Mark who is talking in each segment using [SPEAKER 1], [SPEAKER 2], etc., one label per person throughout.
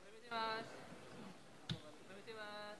[SPEAKER 1] Permisi mas. Permisi mas.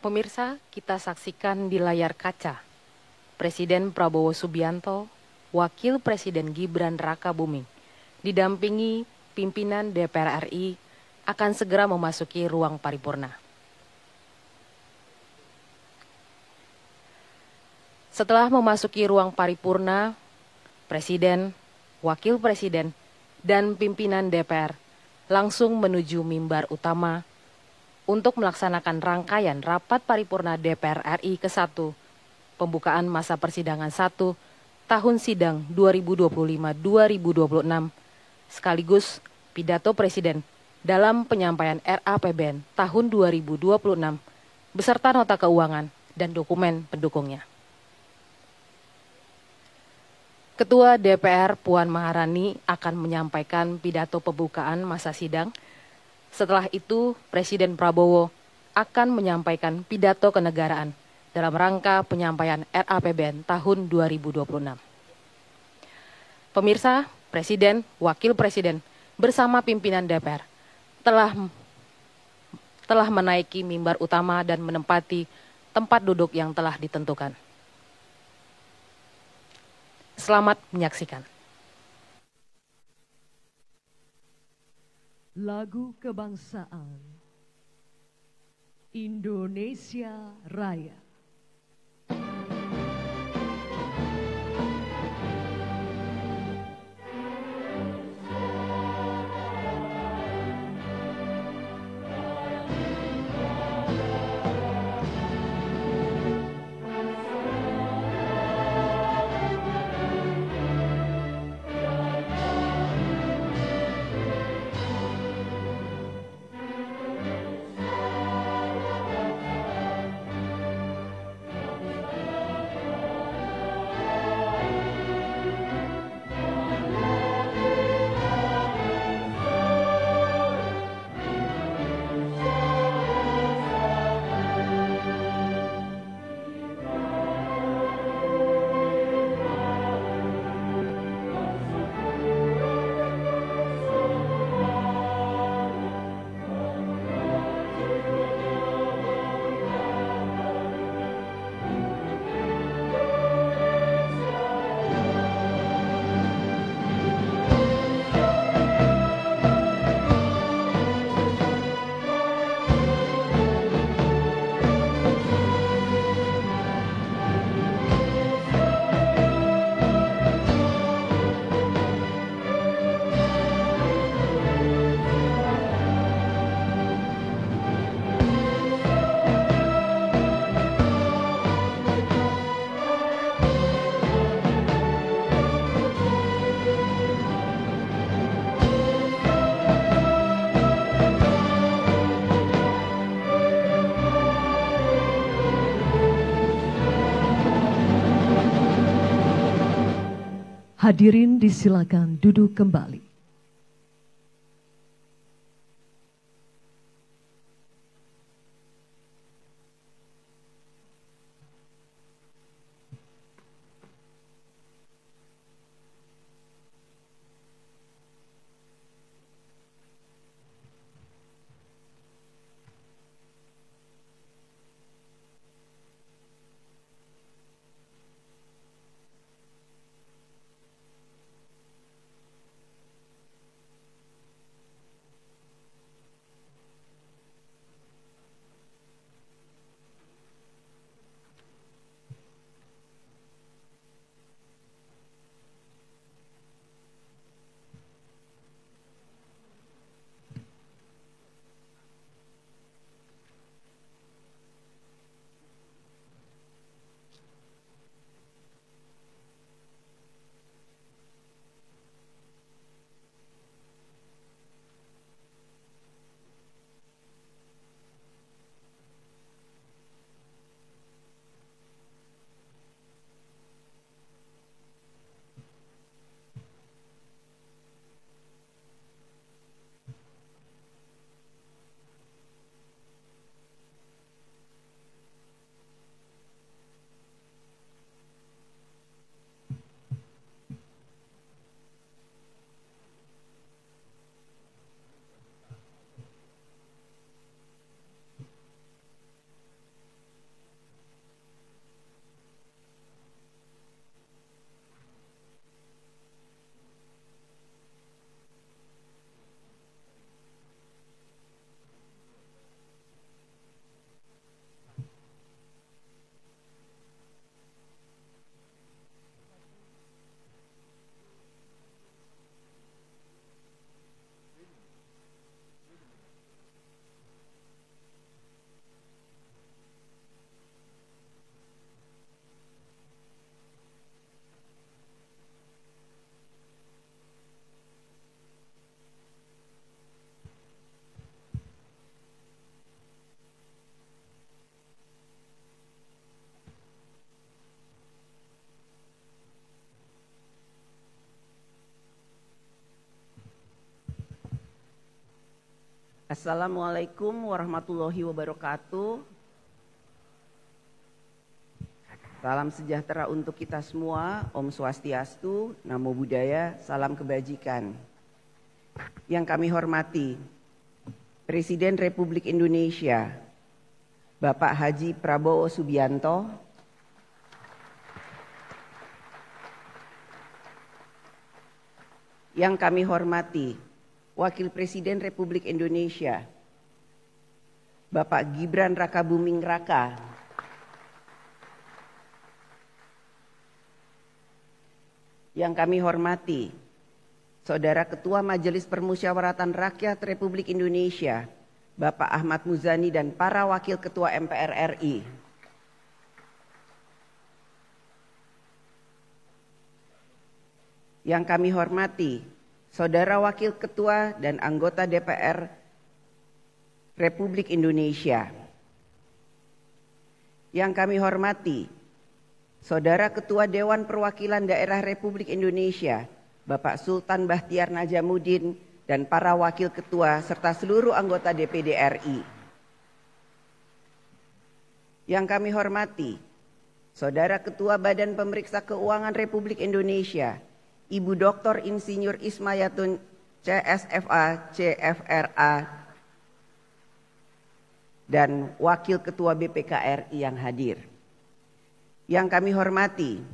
[SPEAKER 2] Pemirsa, kita saksikan di layar kaca Presiden Prabowo Subianto, Wakil Presiden Gibran Rakabuming, didampingi pimpinan DPR RI akan segera memasuki ruang paripurna. Setelah memasuki ruang paripurna, Presiden, Wakil Presiden, dan pimpinan DPR langsung menuju mimbar utama untuk melaksanakan rangkaian rapat paripurna DPR RI ke-1, pembukaan masa persidangan 1, tahun sidang 2025-2026, sekaligus pidato Presiden dalam penyampaian RAPBN tahun 2026, beserta nota keuangan dan dokumen pendukungnya. Ketua DPR Puan Maharani akan menyampaikan pidato pembukaan masa sidang. Setelah itu, Presiden Prabowo akan menyampaikan pidato kenegaraan dalam rangka penyampaian RAPBN tahun 2026. Pemirsa, Presiden, Wakil Presiden bersama pimpinan DPR telah menaiki mimbar utama dan menempati tempat duduk yang telah ditentukan. Selamat menyaksikan.
[SPEAKER 3] Lagu Kebangsaan Indonesia Raya. Hadirin disilakan duduk kembali.
[SPEAKER 4] Assalamualaikum warahmatullahi wabarakatuh. Salam sejahtera untuk kita semua. Om Swastiastu, Namo Buddhaya, salam kebajikan. Yang kami hormati Presiden Republik Indonesia Bapak Haji Prabowo Subianto, yang kami hormati Wakil Presiden Republik Indonesia Bapak Gibran Rakabuming Raka, yang kami hormati Saudara Ketua Majelis Permusyawaratan Rakyat Republik Indonesia Bapak Ahmad Muzani dan para Wakil Ketua MPR RI, yang kami hormati Saudara Wakil Ketua dan Anggota DPR Republik Indonesia, yang kami hormati Saudara Ketua Dewan Perwakilan Daerah Republik Indonesia Bapak Sultan Bahtiar Najamuddin dan para Wakil Ketua serta seluruh anggota DPD RI, yang kami hormati Saudara Ketua Badan Pemeriksa Keuangan Republik Indonesia Ibu Dr. Insinyur Ismayatun CSFA, CFRA, dan Wakil Ketua BPK RI yang hadir. Yang kami hormati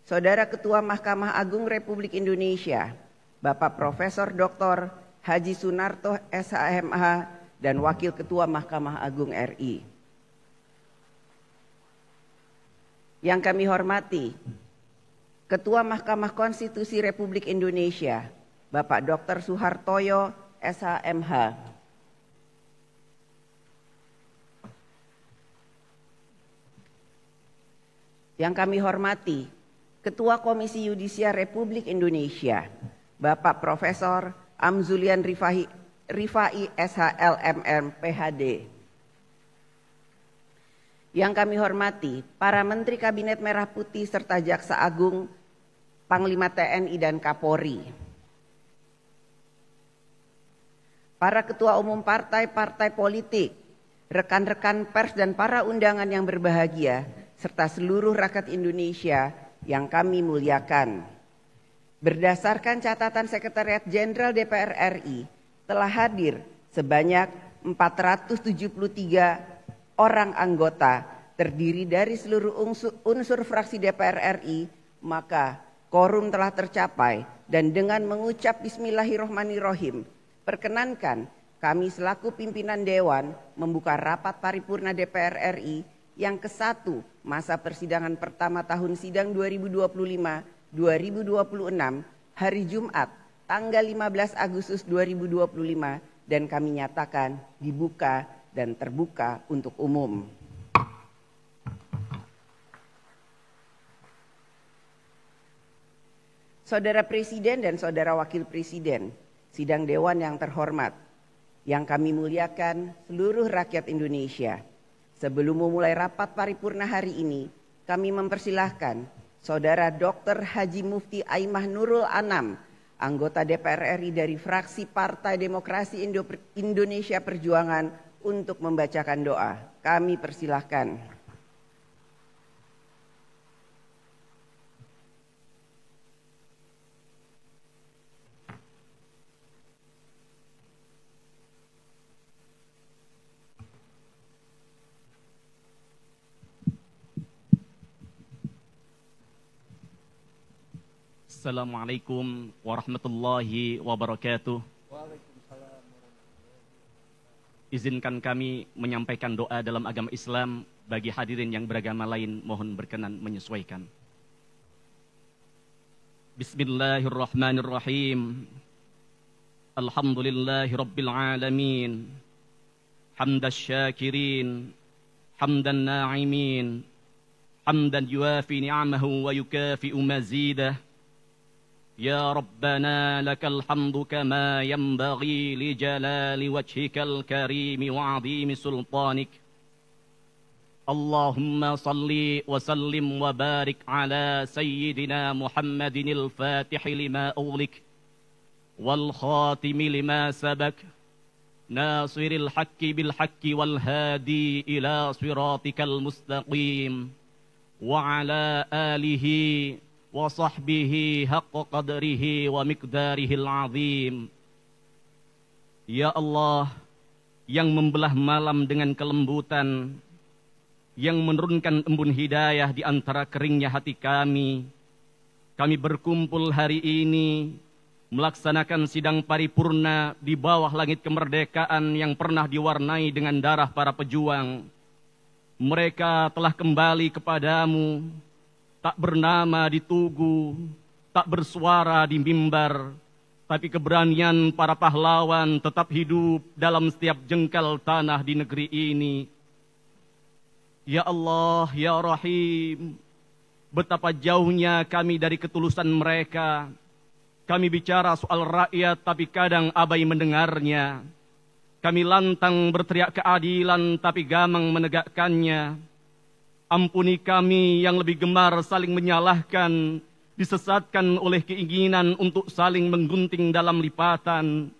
[SPEAKER 4] Saudara Ketua Mahkamah Agung Republik Indonesia Bapak Profesor Dr. Haji Sunarto SHMH dan Wakil Ketua Mahkamah Agung RI. Yang kami hormati Ketua Mahkamah Konstitusi Republik Indonesia Bapak Dr. Suhartoyo SHMH. Yang kami hormati Ketua Komisi Yudisial Republik Indonesia Bapak Profesor Amzulian Rifai SHLMM PhD. Yang kami hormati para Menteri Kabinet Merah Putih serta Jaksa Agung, Panglima TNI dan Kapolri, para ketua umum partai-partai politik, rekan-rekan pers dan para undangan yang berbahagia, serta seluruh rakyat Indonesia yang kami muliakan. Berdasarkan catatan Sekretariat Jenderal DPR RI, telah hadir sebanyak 473 orang anggota terdiri dari seluruh unsur fraksi DPR RI, maka quorum telah tercapai dan dengan mengucap Bismillahirrohmanirrohim, perkenankan kami selaku pimpinan Dewan membuka rapat paripurna DPR RI yang ke-1 masa persidangan pertama tahun sidang 2025-2026 hari Jumat tanggal 15 Agustus 2025 dan kami nyatakan dibuka dan terbuka untuk umum. Saudara Presiden dan Saudara Wakil Presiden, sidang Dewan yang terhormat, yang kami muliakan seluruh rakyat Indonesia. Sebelum memulai rapat paripurna hari ini, kami mempersilahkan Saudara Dr. Haji Mufti Aimah Nurul Anam, anggota DPR RI dari fraksi Partai Demokrasi Indonesia Perjuangan untuk membacakan doa. Kami persilahkan.
[SPEAKER 5] Assalamualaikum warahmatullahi wabarakatuh. Izinkan kami menyampaikan doa dalam agama Islam bagi hadirin yang beragama lain, mohon berkenan menyesuaikan. Bismillahirrahmanirrahim. Alhamdulillahi rabbil alamin. Hamdas syakirin, hamdan na'imin, hamdan yuafi ni'amahu wa yukafi'u mazidah. Ya Rabbana lakal hamdu kama yanbaghi li jalali wajhikal karimi wa azimi sultanik. Allahumma salli wa sallim wa barik ala sayyidina Muhammadinil fatihi lima ughliq wal khatimi lima sabak nasiril haqqi bil haqqi wal hadi ila siratikal mustaqim wa ala alihi wa sahbihi haqqa qadrihi wa miqdarihil azim. Ya Allah, yang membelah malam dengan kelembutan, yang menurunkan embun hidayah di antara keringnya hati kami berkumpul hari ini melaksanakan sidang paripurna di bawah langit kemerdekaan yang pernah diwarnai dengan darah para pejuang. Mereka telah kembali kepadamu, tak bernama di tugu, tak bersuara di mimbar, tapi keberanian para pahlawan tetap hidup dalam setiap jengkal tanah di negeri ini. Ya Allah, Ya Rahim, betapa jauhnya kami dari ketulusan mereka. Kami bicara soal rakyat tapi kadang abai mendengarnya. Kami lantang berteriak keadilan tapi gamang menegakkannya. Ampuni kami yang lebih gemar saling menyalahkan, disesatkan oleh keinginan untuk saling menggunting dalam lipatan.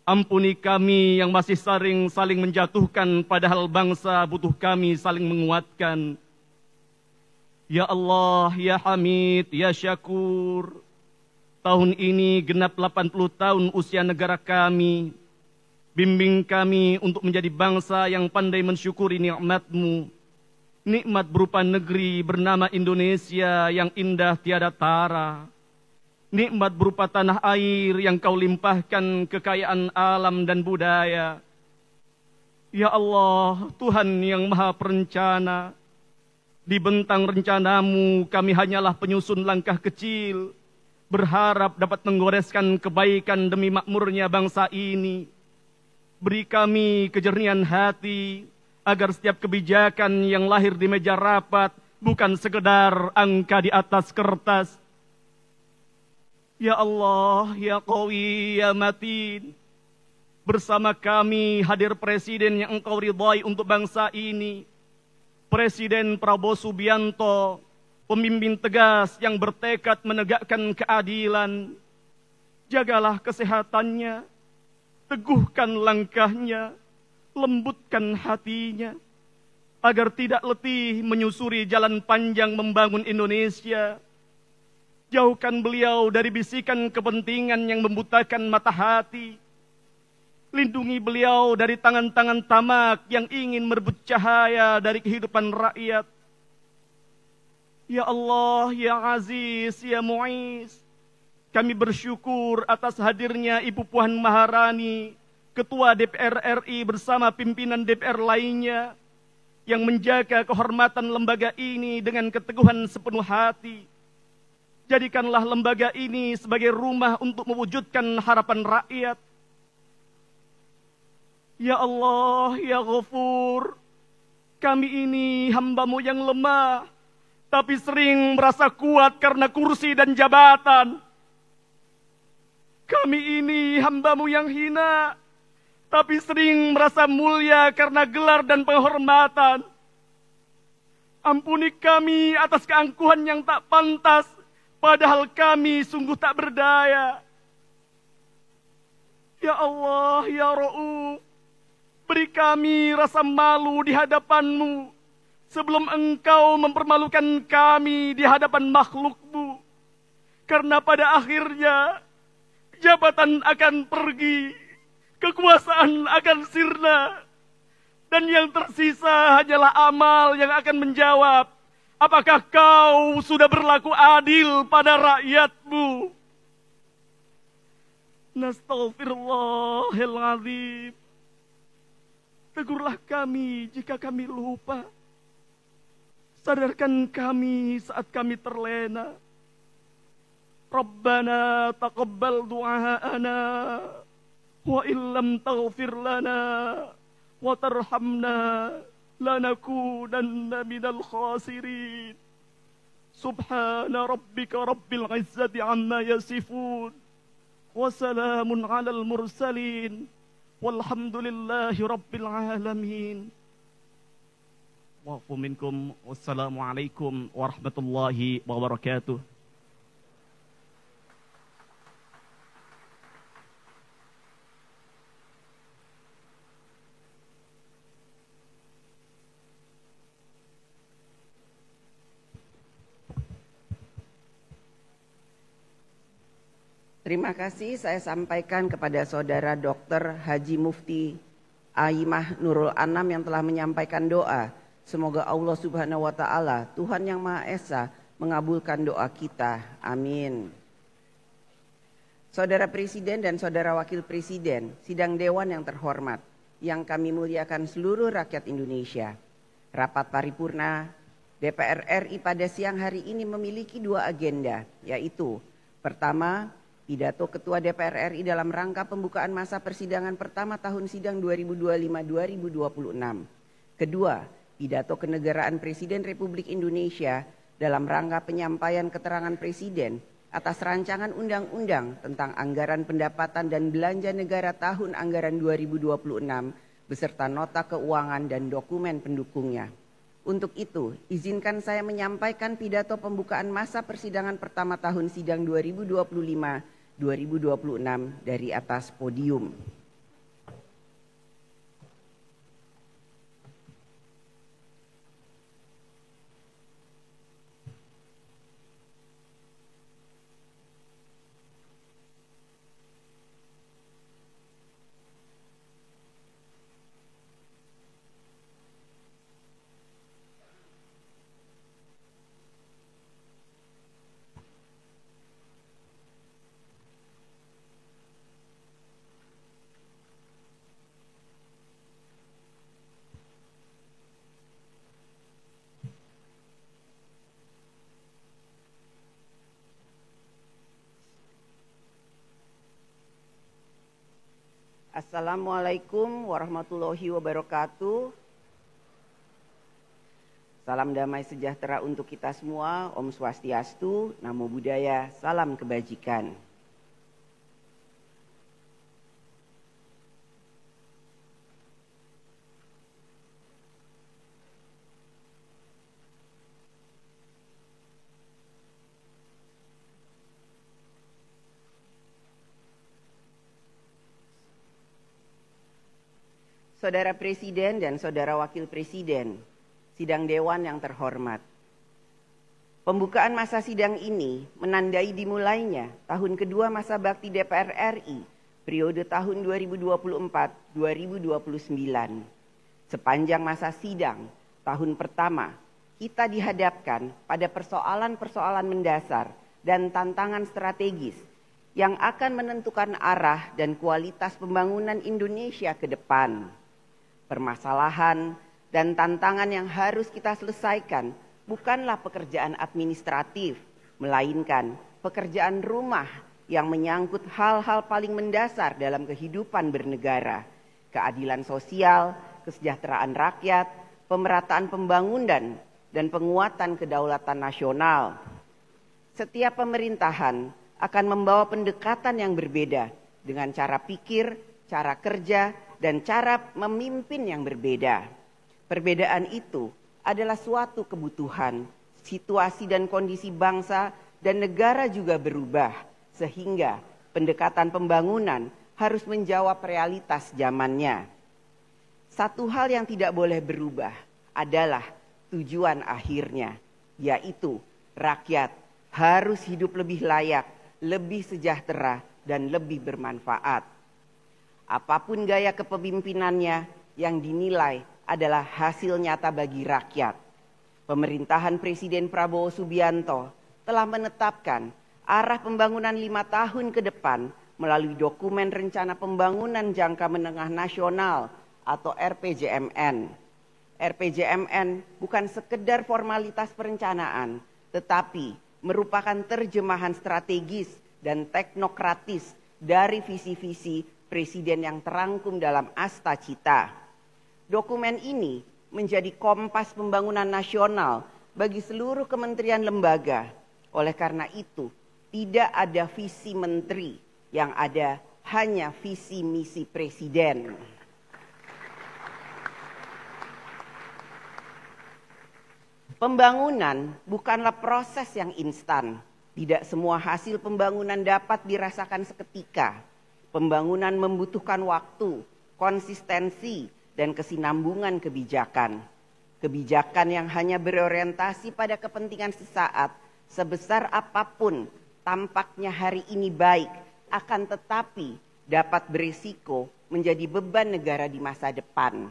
[SPEAKER 5] Ampuni kami yang masih saling menjatuhkan padahal bangsa butuh kami saling menguatkan. Ya Allah, Ya Hamid, Ya Syakur, tahun ini genap 80 tahun usia negara kami. Bimbing kami untuk menjadi bangsa yang pandai mensyukuri nikmat-Mu. Nikmat berupa negeri bernama Indonesia yang indah tiada tara. Nikmat berupa tanah air yang Kau limpahkan kekayaan alam dan budaya. Ya Allah, Tuhan yang Maha Perencana, di bentang rencana-Mu kami hanyalah penyusun langkah kecil, berharap dapat menggoreskan kebaikan demi makmurnya bangsa ini. Beri kami kejernihan hati, agar setiap kebijakan yang lahir di meja rapat bukan sekedar angka di atas kertas. Ya Allah, Ya Qawi, Ya Matin, bersama kami hadir Presiden yang Engkau ridhai untuk bangsa ini, Presiden Prabowo Subianto, pemimpin tegas yang bertekad menegakkan keadilan. Jagalah kesehatannya, teguhkan langkahnya, lembutkan hatinya, agar tidak letih menyusuri jalan panjang membangun Indonesia. Jauhkan beliau dari bisikan kepentingan yang membutakan mata hati. Lindungi beliau dari tangan-tangan tamak yang ingin merebut cahaya dari kehidupan rakyat. Ya Allah, Ya Aziz, Ya Mu'iz, kami bersyukur atas hadirnya Ibu Puan Maharani, Ketua DPR RI bersama pimpinan DPR lainnya, yang menjaga kehormatan lembaga ini dengan keteguhan sepenuh hati. Jadikanlah lembaga ini sebagai rumah untuk mewujudkan harapan rakyat. Ya Allah, Ya Ghafur, kami ini hamba-Mu yang lemah, tapi sering merasa kuat karena kursi dan jabatan. Kami ini hamba-Mu yang hina, tapi sering merasa mulia karena gelar dan penghormatan. Ampuni kami atas keangkuhan yang tak pantas, padahal kami sungguh tak berdaya. Ya Allah, Ya Ra'uf, beri kami rasa malu di hadapan-Mu, sebelum Engkau mempermalukan kami di hadapan makhluk-Mu. Karena pada akhirnya, jabatan akan pergi, kekuasaan akan sirna, dan yang tersisa hanyalah amal yang akan menjawab, apakah kau sudah berlaku adil pada rakyat-Mu? Nastaghfirullahaladzim. Tegurlah kami jika kami lupa. Sadarkan kami saat kami terlena. Rabbana taqabbal du'aana wa illam taghfir lana wa tarhamna lanakunanna minal khasirin. Subhana rabbika rabbil izzati amma yasifun wa salamun alal mursalin walhamdulillahi rabbil alamin. Wa'fu minkum. Wassalamualaikum warahmatullahi wabarakatuh.
[SPEAKER 4] Terima kasih saya sampaikan kepada Saudara Dr. Haji Mufti Aimah Nurul Anam yang telah menyampaikan doa. Semoga Allah Subhanahu wa Ta'ala, Tuhan yang Maha Esa, mengabulkan doa kita. Amin. Saudara Presiden dan Saudara Wakil Presiden, Sidang Dewan yang terhormat, yang kami muliakan seluruh rakyat Indonesia. Rapat paripurna DPR RI pada siang hari ini memiliki dua agenda, yaitu pertama, pidato Ketua DPR RI dalam rangka pembukaan masa persidangan pertama tahun sidang 2025-2026. Kedua, pidato kenegaraan Presiden Republik Indonesia dalam rangka penyampaian keterangan Presiden atas rancangan undang-undang tentang anggaran pendapatan dan belanja negara tahun anggaran 2026 beserta nota keuangan dan dokumen pendukungnya. Untuk itu, izinkan saya menyampaikan pidato pembukaan masa persidangan pertama tahun sidang 2025-2026 dari atas podium. Assalamualaikum warahmatullahi wabarakatuh. Salam damai sejahtera untuk kita semua. Om Swastiastu, Namo Buddhaya, salam kebajikan. Saudara Presiden dan Saudara Wakil Presiden, sidang Dewan yang terhormat. Pembukaan masa sidang ini menandai dimulainya tahun kedua masa bakti DPR RI periode tahun 2024-2029. Sepanjang masa sidang tahun pertama, kita dihadapkan pada persoalan-persoalan mendasar dan tantangan strategis yang akan menentukan arah dan kualitas pembangunan Indonesia ke depan. Permasalahan dan tantangan yang harus kita selesaikan bukanlah pekerjaan administratif, melainkan pekerjaan rumah yang menyangkut hal-hal paling mendasar dalam kehidupan bernegara, keadilan sosial, kesejahteraan rakyat, pemerataan pembangunan, dan penguatan kedaulatan nasional. Setiap pemerintahan akan membawa pendekatan yang berbeda dengan cara pikir, cara kerja, dan cara memimpin yang berbeda. Perbedaan itu adalah suatu kebutuhan, situasi dan kondisi bangsa dan negara juga berubah, sehingga pendekatan pembangunan harus menjawab realitas zamannya. Satu hal yang tidak boleh berubah adalah tujuan akhirnya, yaitu rakyat harus hidup lebih layak, lebih sejahtera, dan lebih bermanfaat. Apapun gaya kepemimpinannya yang dinilai adalah hasil nyata bagi rakyat. Pemerintahan Presiden Prabowo Subianto telah menetapkan arah pembangunan 5 tahun ke depan melalui dokumen Rencana Pembangunan Jangka Menengah Nasional atau RPJMN. RPJMN bukan sekedar formalitas perencanaan, tetapi merupakan terjemahan strategis dan teknokratis dari visi-visi Presiden yang terangkum dalam Asta Cita. Dokumen ini menjadi kompas pembangunan nasional bagi seluruh kementerian lembaga. Oleh karena itu, tidak ada visi menteri, yang ada hanya visi misi presiden. Pembangunan bukanlah proses yang instan. Tidak semua hasil pembangunan dapat dirasakan seketika. Pembangunan membutuhkan waktu, konsistensi, dan kesinambungan kebijakan. Kebijakan yang hanya berorientasi pada kepentingan sesaat, sebesar apapun tampaknya hari ini baik, akan tetapi dapat berisiko menjadi beban negara di masa depan.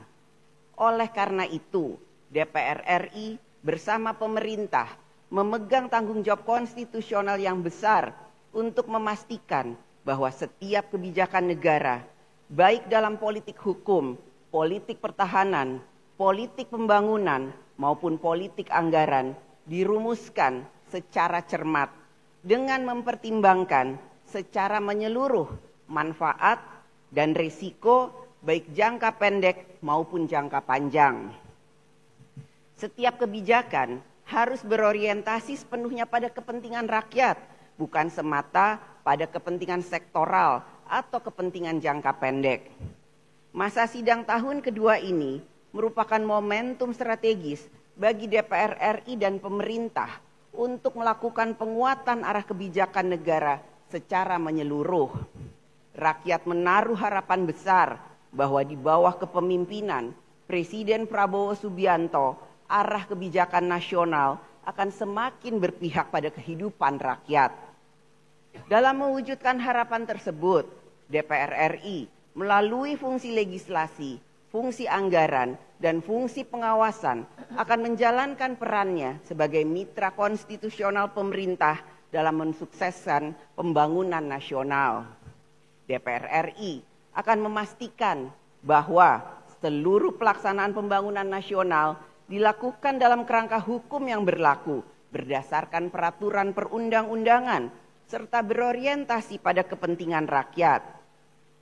[SPEAKER 4] Oleh karena itu, DPR RI bersama pemerintah memegang tanggung jawab konstitusional yang besar untuk memastikan bahwa setiap kebijakan negara, baik dalam politik hukum, politik pertahanan, politik pembangunan, maupun politik anggaran, dirumuskan secara cermat dengan mempertimbangkan secara menyeluruh manfaat dan risiko baik jangka pendek maupun jangka panjang. Setiap kebijakan harus berorientasi sepenuhnya pada kepentingan rakyat, bukan semata pada kepentingan sektoral atau kepentingan jangka pendek. Masa sidang tahun kedua ini merupakan momentum strategis bagi DPR RI dan pemerintah untuk melakukan penguatan arah kebijakan negara secara menyeluruh. Rakyat menaruh harapan besar bahwa di bawah kepemimpinan Presiden Prabowo Subianto, arah kebijakan nasional akan semakin berpihak pada kehidupan rakyat. Dalam mewujudkan harapan tersebut, DPR RI melalui fungsi legislasi, fungsi anggaran, dan fungsi pengawasan akan menjalankan perannya sebagai mitra konstitusional pemerintah dalam mensukseskan pembangunan nasional. DPR RI akan memastikan bahwa seluruh pelaksanaan pembangunan nasional dilakukan dalam kerangka hukum yang berlaku berdasarkan peraturan perundang-undangan serta berorientasi pada kepentingan rakyat.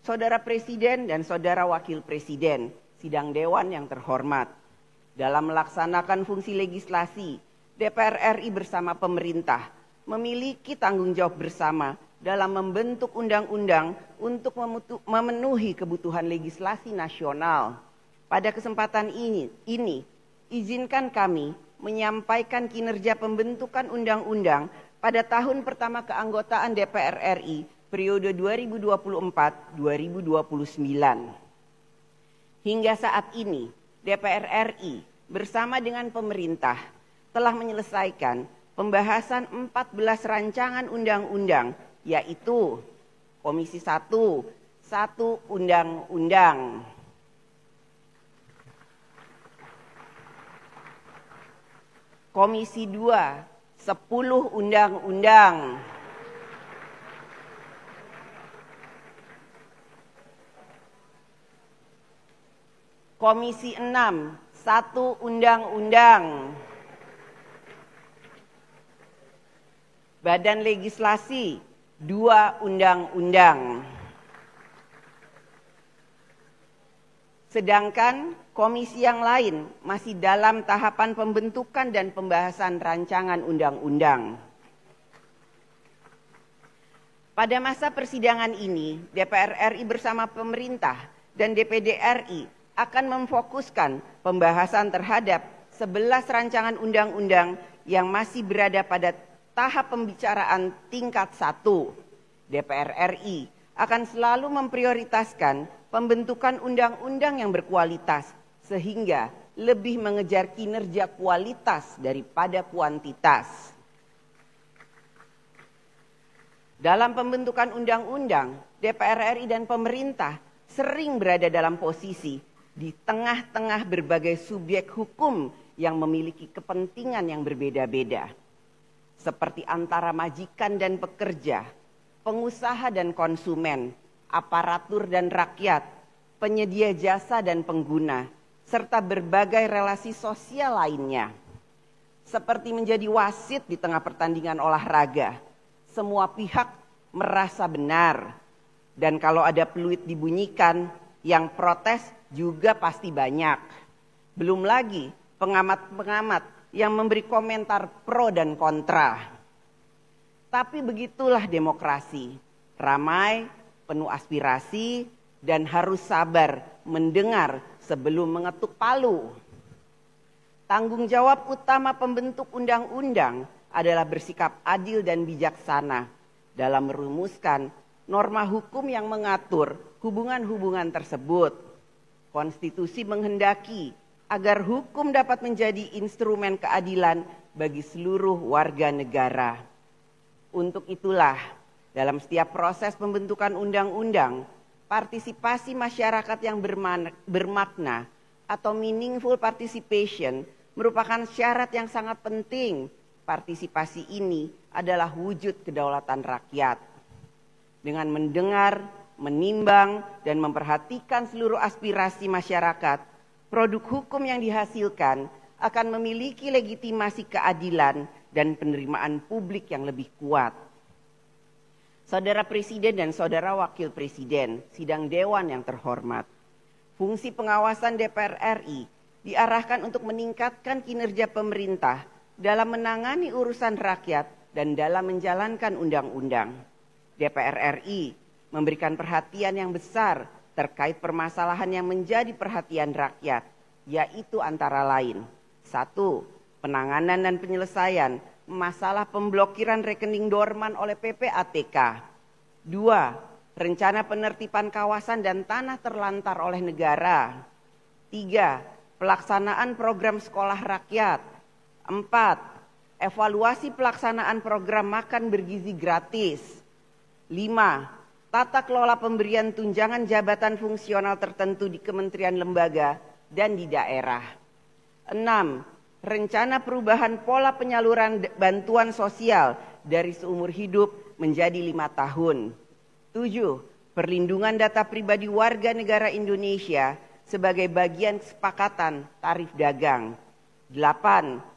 [SPEAKER 4] Saudara Presiden dan Saudara Wakil Presiden, sidang Dewan yang terhormat, dalam melaksanakan fungsi legislasi, DPR RI bersama pemerintah memiliki tanggung jawab bersama dalam membentuk undang-undang untuk memenuhi kebutuhan legislasi nasional. Pada kesempatan ini, izinkan kami menyampaikan kinerja pembentukan undang-undang pada tahun pertama keanggotaan DPR RI periode 2024-2029. Hingga saat ini, DPR RI bersama dengan pemerintah telah menyelesaikan pembahasan 14 rancangan undang-undang, yaitu Komisi 1, 1 undang-undang. Komisi 2, 10 undang-undang. Komisi 6, 1 undang-undang. Badan Legislasi, 2 undang-undang. Sedangkan komisi yang lain masih dalam tahapan pembentukan dan pembahasan rancangan undang-undang. Pada masa persidangan ini, DPR RI bersama pemerintah dan DPD RI akan memfokuskan pembahasan terhadap 11 rancangan undang-undang yang masih berada pada tahap pembicaraan tingkat 1. DPR RI akan selalu memprioritaskan pembentukan undang-undang yang berkualitas sehingga lebih mengejar kinerja kualitas daripada kuantitas. Dalam pembentukan undang-undang, DPR RI dan pemerintah sering berada dalam posisi di tengah-tengah berbagai subjek hukum yang memiliki kepentingan yang berbeda-beda. Seperti antara majikan dan pekerja, pengusaha dan konsumen, aparatur dan rakyat, penyedia jasa dan pengguna, serta berbagai relasi sosial lainnya. Seperti menjadi wasit di tengah pertandingan olahraga, semua pihak merasa benar. Dan kalau ada peluit dibunyikan, yang protes juga pasti banyak. Belum lagi pengamat-pengamat yang memberi komentar pro dan kontra. Tapi begitulah demokrasi, ramai, penuh aspirasi, dan harus sabar mendengar sebelum mengetuk palu. Tanggung jawab utama pembentuk undang-undang adalah bersikap adil dan bijaksana dalam merumuskan norma hukum yang mengatur hubungan-hubungan tersebut. Konstitusi menghendaki agar hukum dapat menjadi instrumen keadilan bagi seluruh warga negara. Untuk itulah, dalam setiap proses pembentukan undang-undang, partisipasi masyarakat yang bermakna atau meaningful participation merupakan syarat yang sangat penting. Partisipasi ini adalah wujud kedaulatan rakyat. Dengan mendengar, menimbang, dan memperhatikan seluruh aspirasi masyarakat, produk hukum yang dihasilkan akan memiliki legitimasi keadilan dan penerimaan publik yang lebih kuat. Saudara Presiden dan Saudara Wakil Presiden, sidang Dewan yang terhormat, fungsi pengawasan DPR RI diarahkan untuk meningkatkan kinerja pemerintah dalam menangani urusan rakyat dan dalam menjalankan undang-undang. DPR RI memberikan perhatian yang besar terkait permasalahan yang menjadi perhatian rakyat, yaitu antara lain: 1. Penanganan dan penyelesaian masalah pemblokiran rekening dorman oleh PPATK. 2. Rencana penertiban kawasan dan tanah terlantar oleh negara. 3. Pelaksanaan program sekolah rakyat. 4. Evaluasi pelaksanaan program makan bergizi gratis. 5. Tata kelola pemberian tunjangan jabatan fungsional tertentu di kementerian lembaga dan di daerah. 6. Rencana perubahan pola penyaluran bantuan sosial dari seumur hidup menjadi 5 tahun. 7. Perlindungan data pribadi warga negara Indonesia sebagai bagian kesepakatan tarif dagang. 8.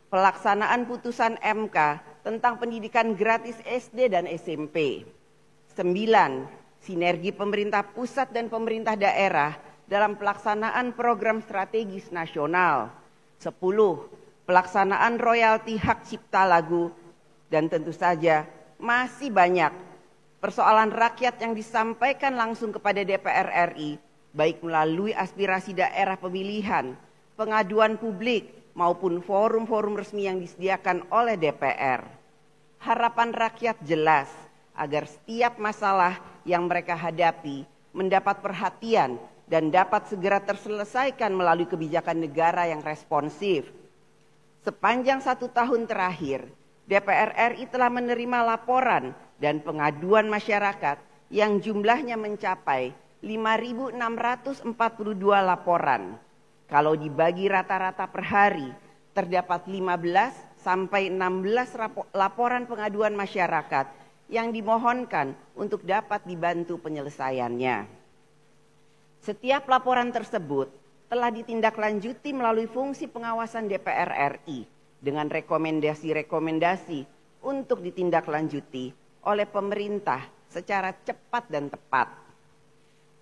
[SPEAKER 4] Pelaksanaan putusan MK tentang pendidikan gratis SD dan SMP. 9. Sinergi pemerintah pusat dan pemerintah daerah dalam pelaksanaan program strategis nasional. 10. Pelaksanaan royalti hak cipta lagu. Dan tentu saja masih banyak persoalan rakyat yang disampaikan langsung kepada DPR RI, baik melalui aspirasi daerah pemilihan, pengaduan publik, maupun forum-forum resmi yang disediakan oleh DPR. Harapan rakyat jelas agar setiap masalah yang mereka hadapi mendapat perhatian dan dapat segera terselesaikan melalui kebijakan negara yang responsif. Sepanjang 1 tahun terakhir, DPR RI telah menerima laporan dan pengaduan masyarakat yang jumlahnya mencapai 5.642 laporan. Kalau dibagi rata-rata per hari, terdapat 15 sampai 16 laporan pengaduan masyarakat yang dimohonkan untuk dapat dibantu penyelesaiannya. Setiap laporan tersebut telah ditindaklanjuti melalui fungsi pengawasan DPR RI dengan rekomendasi-rekomendasi untuk ditindaklanjuti oleh pemerintah secara cepat dan tepat.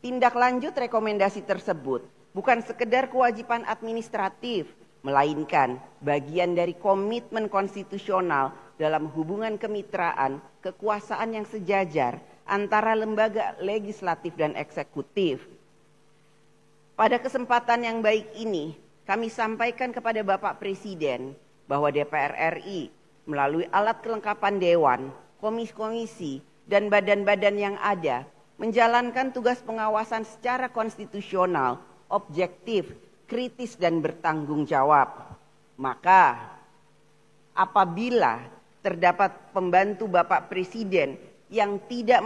[SPEAKER 4] Tindak lanjut rekomendasi tersebut bukan sekedar kewajiban administratif, melainkan bagian dari komitmen konstitusional dalam hubungan kemitraan kekuasaan yang sejajar antara lembaga legislatif dan eksekutif. Pada kesempatan yang baik ini, kami sampaikan kepada Bapak Presiden bahwa DPR RI melalui alat kelengkapan Dewan, komisi-komisi, dan badan-badan yang ada menjalankan tugas pengawasan secara konstitusional, objektif, kritis, dan bertanggung jawab. Maka, apabila terdapat pembantu Bapak Presiden yang tidak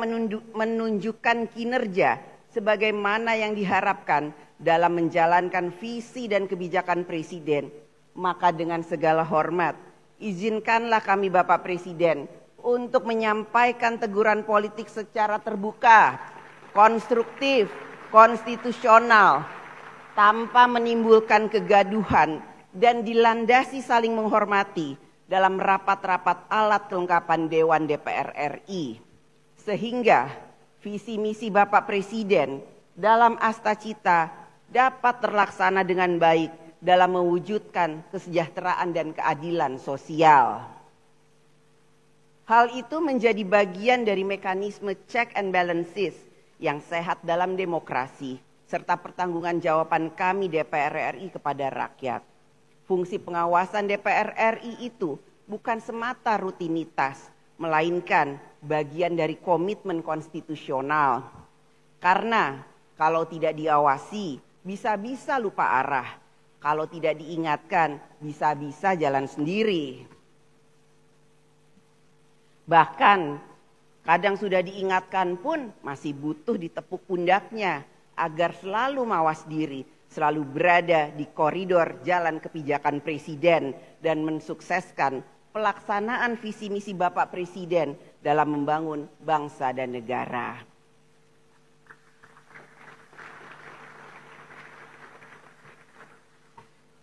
[SPEAKER 4] menunjukkan kinerja sebagaimana yang diharapkan dalam menjalankan visi dan kebijakan Presiden, maka dengan segala hormat, izinkanlah kami Bapak Presiden untuk menyampaikan teguran politik secara terbuka, konstruktif, konstitusional, tanpa menimbulkan kegaduhan dan dilandasi saling menghormati dalam rapat-rapat alat kelengkapan Dewan DPR RI. Sehingga visi misi Bapak Presiden dalam Asta Cita dapat terlaksana dengan baik dalam mewujudkan kesejahteraan dan keadilan sosial. Hal itu menjadi bagian dari mekanisme check and balances yang sehat dalam demokrasi, serta pertanggungan jawaban kami DPR RI kepada rakyat. Fungsi pengawasan DPR RI itu bukan semata rutinitas, melainkan bagian dari komitmen konstitusional. Karena kalau tidak diawasi, bisa-bisa lupa arah. Kalau tidak diingatkan, bisa-bisa jalan sendiri. Bahkan kadang sudah diingatkan pun masih butuh ditepuk pundaknya agar selalu mawas diri, selalu berada di koridor jalan kebijakan Presiden dan mensukseskan pelaksanaan visi misi Bapak Presiden dalam membangun bangsa dan negara.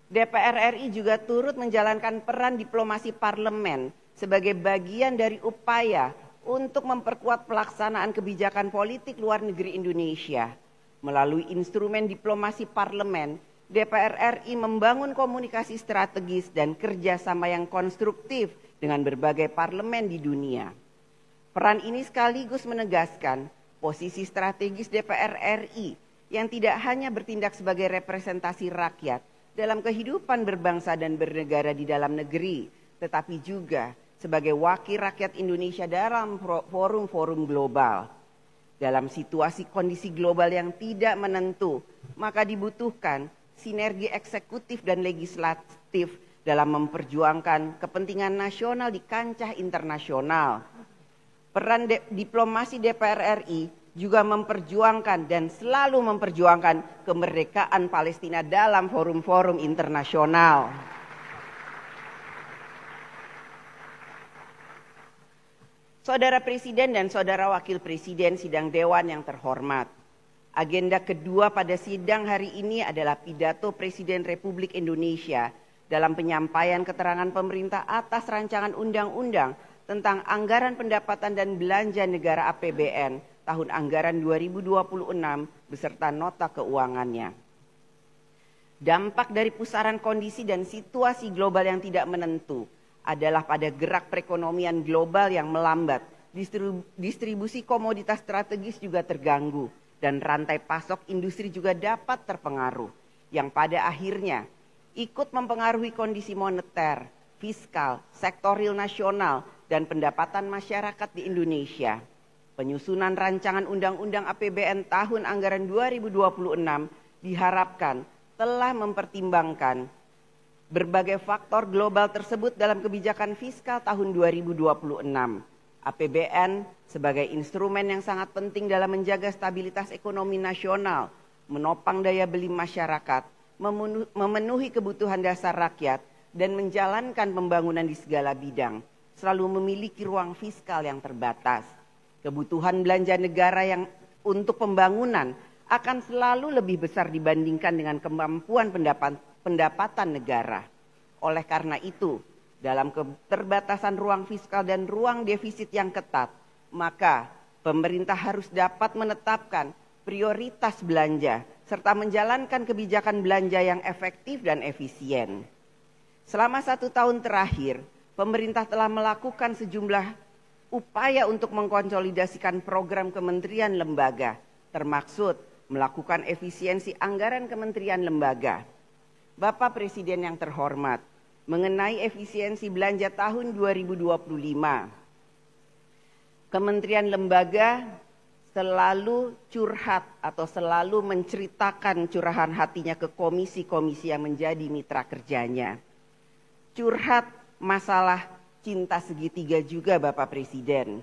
[SPEAKER 4] DPR RI juga turut menjalankan peran diplomasi parlemen sebagai bagian dari upaya untuk memperkuat pelaksanaan kebijakan politik luar negeri Indonesia. Melalui instrumen diplomasi parlemen, DPR RI membangun komunikasi strategis dan kerjasama yang konstruktif dengan berbagai parlemen di dunia. Peran ini sekaligus menegaskan posisi strategis DPR RI yang tidak hanya bertindak sebagai representasi rakyat dalam kehidupan berbangsa dan bernegara di dalam negeri, tetapi juga sebagai wakil rakyat Indonesia dalam forum-forum global. Dalam situasi kondisi global yang tidak menentu, maka dibutuhkan sinergi eksekutif dan legislatif dalam memperjuangkan kepentingan nasional di kancah internasional. Peran diplomasi DPR RI juga memperjuangkan dan selalu memperjuangkan kemerdekaan Palestina dalam forum-forum internasional. Saudara Presiden dan Saudara Wakil Presiden sidang Dewan yang terhormat, agenda kedua pada sidang hari ini adalah pidato Presiden Republik Indonesia dalam penyampaian keterangan pemerintah atas rancangan undang-undang tentang anggaran pendapatan dan belanja negara APBN tahun anggaran 2026 beserta nota keuangannya. Dampak dari pusaran kondisi dan situasi global yang tidak menentu adalah pada gerak perekonomian global yang melambat, distribusi komoditas strategis juga terganggu, dan rantai pasok industri juga dapat terpengaruh, yang pada akhirnya ikut mempengaruhi kondisi moneter, fiskal, sektor real nasional, dan pendapatan masyarakat di Indonesia. Penyusunan rancangan Undang-Undang APBN tahun anggaran 2026 diharapkan telah mempertimbangkan berbagai faktor global tersebut dalam kebijakan fiskal tahun 2026. APBN sebagai instrumen yang sangat penting dalam menjaga stabilitas ekonomi nasional, menopang daya beli masyarakat, memenuhi kebutuhan dasar rakyat, dan menjalankan pembangunan di segala bidang, selalu memiliki ruang fiskal yang terbatas. Kebutuhan belanja negara yang untuk pembangunan akan selalu lebih besar dibandingkan dengan kemampuan pendapatan negara. Oleh karena itu, dalam keterbatasan ruang fiskal dan ruang defisit yang ketat, maka pemerintah harus dapat menetapkan prioritas belanja serta menjalankan kebijakan belanja yang efektif dan efisien. Selama 1 tahun terakhir, pemerintah telah melakukan sejumlah upaya untuk mengkonsolidasikan program kementerian lembaga, termaksud melakukan efisiensi anggaran kementerian lembaga. Bapak Presiden yang terhormat, mengenai efisiensi belanja tahun 2025, Kementerian lembaga selalu curhat atau selalu menceritakan curahan hatinya ke komisi-komisi yang menjadi mitra kerjanya. Curhat masalah cinta segitiga juga Bapak Presiden,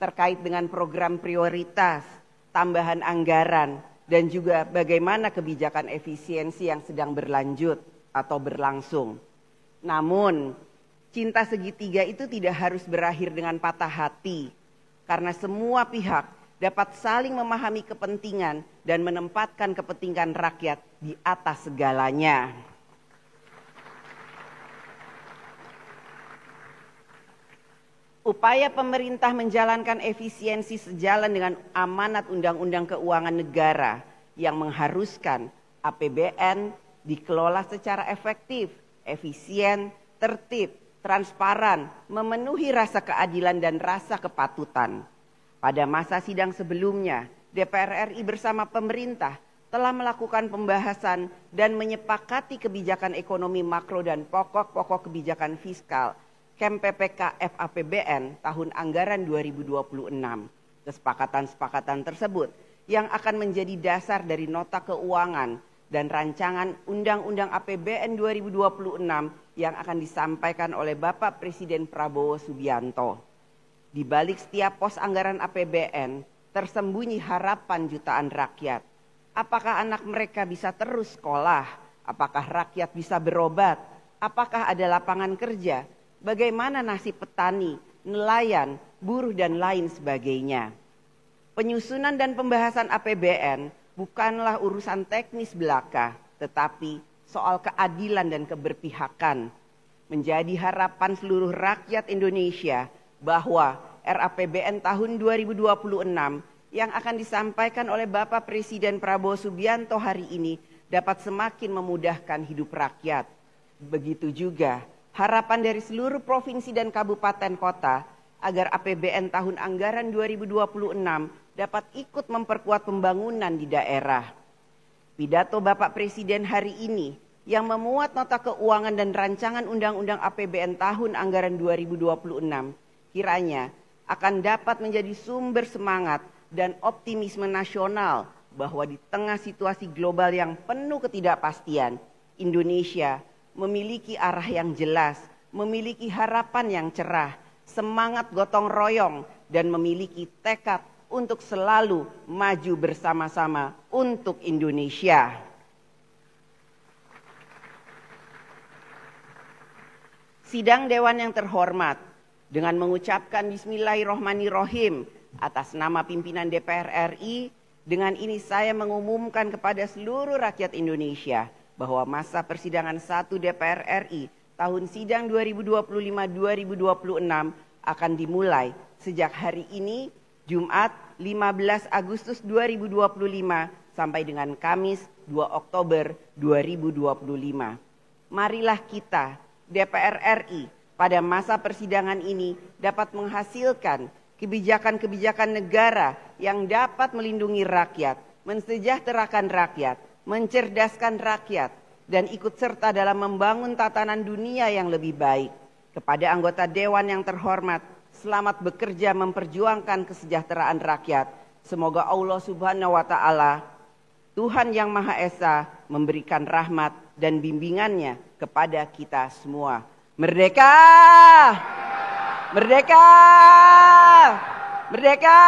[SPEAKER 4] terkait dengan program prioritas, tambahan anggaran, dan juga bagaimana kebijakan efisiensi yang sedang berlanjut atau berlangsung. Namun, cinta segitiga itu tidak harus berakhir dengan patah hati, karena semua pihak dapat saling memahami kepentingan dan menempatkan kepentingan rakyat di atas segalanya. Upaya pemerintah menjalankan efisiensi sejalan dengan amanat Undang-Undang Keuangan Negara yang mengharuskan APBN dikelola secara efektif, efisien, tertib, transparan, memenuhi rasa keadilan dan rasa kepatutan. Pada masa sidang sebelumnya, DPR RI bersama pemerintah telah melakukan pembahasan dan menyepakati kebijakan ekonomi makro dan pokok-pokok kebijakan fiskal KEM-PPK FAPBN tahun anggaran 2026. Kesepakatan-kesepakatan tersebut yang akan menjadi dasar dari nota keuangan dan rancangan Undang-Undang APBN 2026 yang akan disampaikan oleh Bapak Presiden Prabowo Subianto. Di balik setiap pos anggaran APBN tersembunyi harapan jutaan rakyat. Apakah anak mereka bisa terus sekolah? Apakah rakyat bisa berobat? Apakah ada lapangan kerja? Bagaimana nasib petani, nelayan, buruh, dan lain sebagainya. Penyusunan dan pembahasan APBN bukanlah urusan teknis belaka, tetapi soal keadilan dan keberpihakan. Menjadi harapan seluruh rakyat Indonesia bahwa RAPBN tahun 2026 yang akan disampaikan oleh Bapak Presiden Prabowo Subianto hari ini dapat semakin memudahkan hidup rakyat. Begitu juga harapan dari seluruh provinsi dan kabupaten kota agar APBN tahun anggaran 2026 dapat ikut memperkuat pembangunan di daerah. Pidato Bapak Presiden hari ini yang memuat nota keuangan dan rancangan Undang-Undang APBN tahun anggaran 2026 kiranya akan dapat menjadi sumber semangat dan optimisme nasional bahwa di tengah situasi global yang penuh ketidakpastian, Indonesia memiliki arah yang jelas, memiliki harapan yang cerah, semangat gotong royong, dan memiliki tekad untuk selalu maju bersama-sama untuk Indonesia. Sidang Dewan yang terhormat, dengan mengucapkan Bismillahirrahmanirrahim atas nama pimpinan DPR RI, dengan ini saya mengumumkan kepada seluruh rakyat Indonesia bahwa masa persidangan 1 DPR RI tahun sidang 2025-2026 akan dimulai sejak hari ini, Jumat 15 Agustus 2025 sampai dengan Kamis 2 Oktober 2025. Marilah kita, DPR RI, pada masa persidangan ini dapat menghasilkan kebijakan-kebijakan negara yang dapat melindungi rakyat, mensejahterakan rakyat, mencerdaskan rakyat, dan ikut serta dalam membangun tatanan dunia yang lebih baik. Kepada anggota Dewan yang terhormat, selamat bekerja memperjuangkan kesejahteraan rakyat. Semoga Allah Subhanahu wa Ta'ala, Tuhan yang Maha Esa, memberikan rahmat dan bimbingannya kepada kita semua. Merdeka! Merdeka! Merdeka!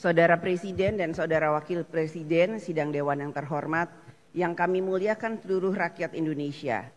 [SPEAKER 4] Saudara Presiden dan Saudara Wakil Presiden Sidang Dewan yang terhormat, yang kami muliakan seluruh rakyat Indonesia.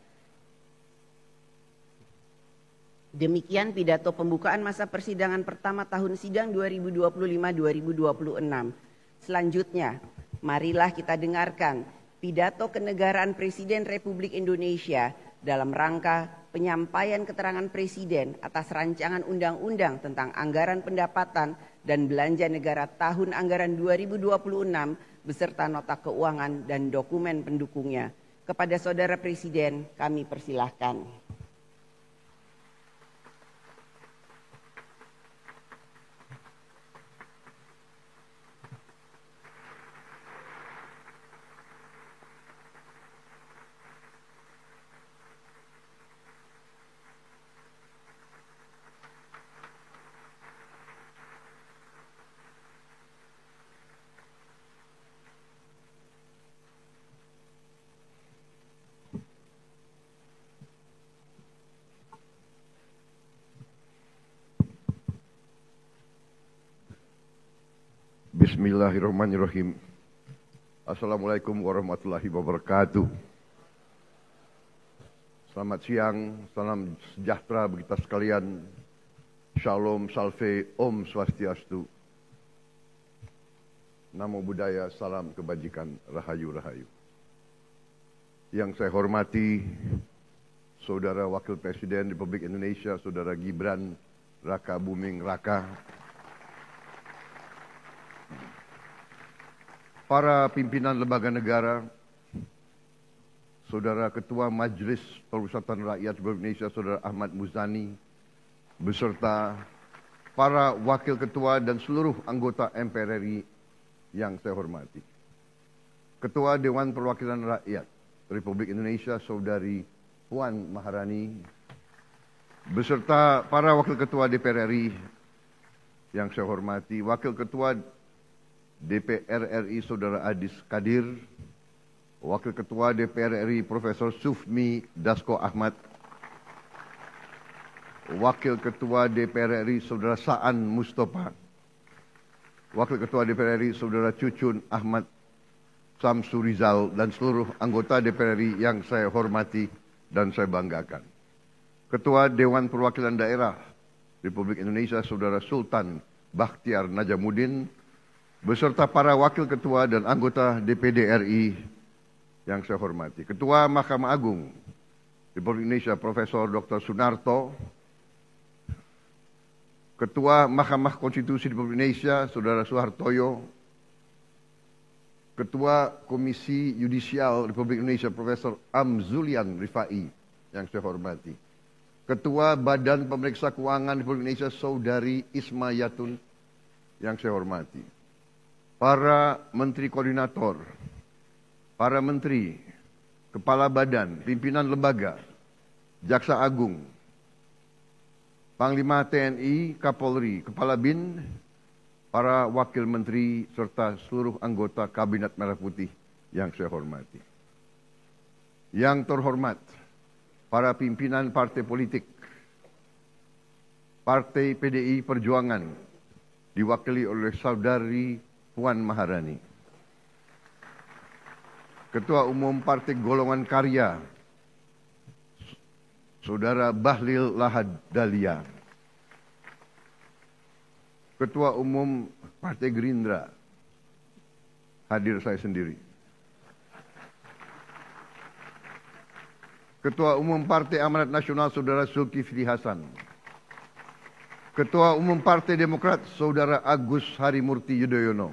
[SPEAKER 4] Demikian pidato pembukaan masa persidangan pertama tahun sidang 2025-2026. Selanjutnya, marilah kita dengarkan pidato kenegaraan Presiden Republik Indonesia dalam rangka penyampaian keterangan Presiden atas rancangan undang-undang tentang anggaran pendapatan dan belanja negara tahun anggaran 2026 beserta nota keuangan dan dokumen pendukungnya. Kepada Saudara Presiden kami persilahkan.
[SPEAKER 6] Bismillahirrahmanirrahim. Assalamualaikum warahmatullahi wabarakatuh. Selamat siang, salam sejahtera bagi kita sekalian. Shalom, salve, om swastiastu. Namo Buddhaya, salam kebajikan, rahayu rahayu. Yang saya hormati Saudara Wakil Presiden Republik Indonesia, Saudara Gibran Raka Buming Raka, para pimpinan lembaga negara, Saudara Ketua Majelis Permusyawaratan Rakyat Republik Indonesia, Saudara Ahmad Muzani, beserta para wakil ketua dan seluruh anggota MPR RI yang saya hormati. Ketua Dewan Perwakilan Rakyat Republik Indonesia, Saudari Puan Maharani, beserta para wakil ketua DPR RI yang saya hormati, Wakil Ketua DPR RI Saudara Adis Kadir, Wakil Ketua DPR RI Profesor Sufmi Dasko Ahmad, Wakil Ketua DPR RI Saudara Saan Mustafa, Wakil Ketua DPR RI Saudara Cucun Ahmad Samsurizal, dan seluruh anggota DPR RI yang saya hormati dan saya banggakan. Ketua Dewan Perwakilan Daerah Republik Indonesia Saudara Sultan Bakhtiar Najamuddin, beserta para wakil ketua dan anggota DPD RI yang saya hormati. Ketua Mahkamah Agung Republik Indonesia Profesor Dr. Sunarto, Ketua Mahkamah Konstitusi Republik Indonesia Saudara Suhartoyo, Ketua Komisi Yudisial Republik Indonesia Profesor Amzulian Rifai yang saya hormati. Ketua Badan Pemeriksa Keuangan Republik Indonesia Saudari Isma Yatun yang saya hormati. Para Menteri Koordinator, para Menteri, Kepala Badan, Pimpinan Lembaga, Jaksa Agung, Panglima TNI, Kapolri, Kepala BIN, para Wakil Menteri, serta seluruh anggota Kabinet Merah Putih yang saya hormati. Yang terhormat, para pimpinan partai politik, Partai PDI Perjuangan, diwakili oleh Saudari Puan Maharani. Ketua Umum Partai Golongan Karya, Saudara Bahlil Lahadalia. Ketua Umum Partai Gerindra, hadir saya sendiri. Ketua Umum Partai Amanat Nasional Saudara Zulkifli Hasan. Ketua Umum Partai Demokrat Saudara Agus Harimurti Yudhoyono.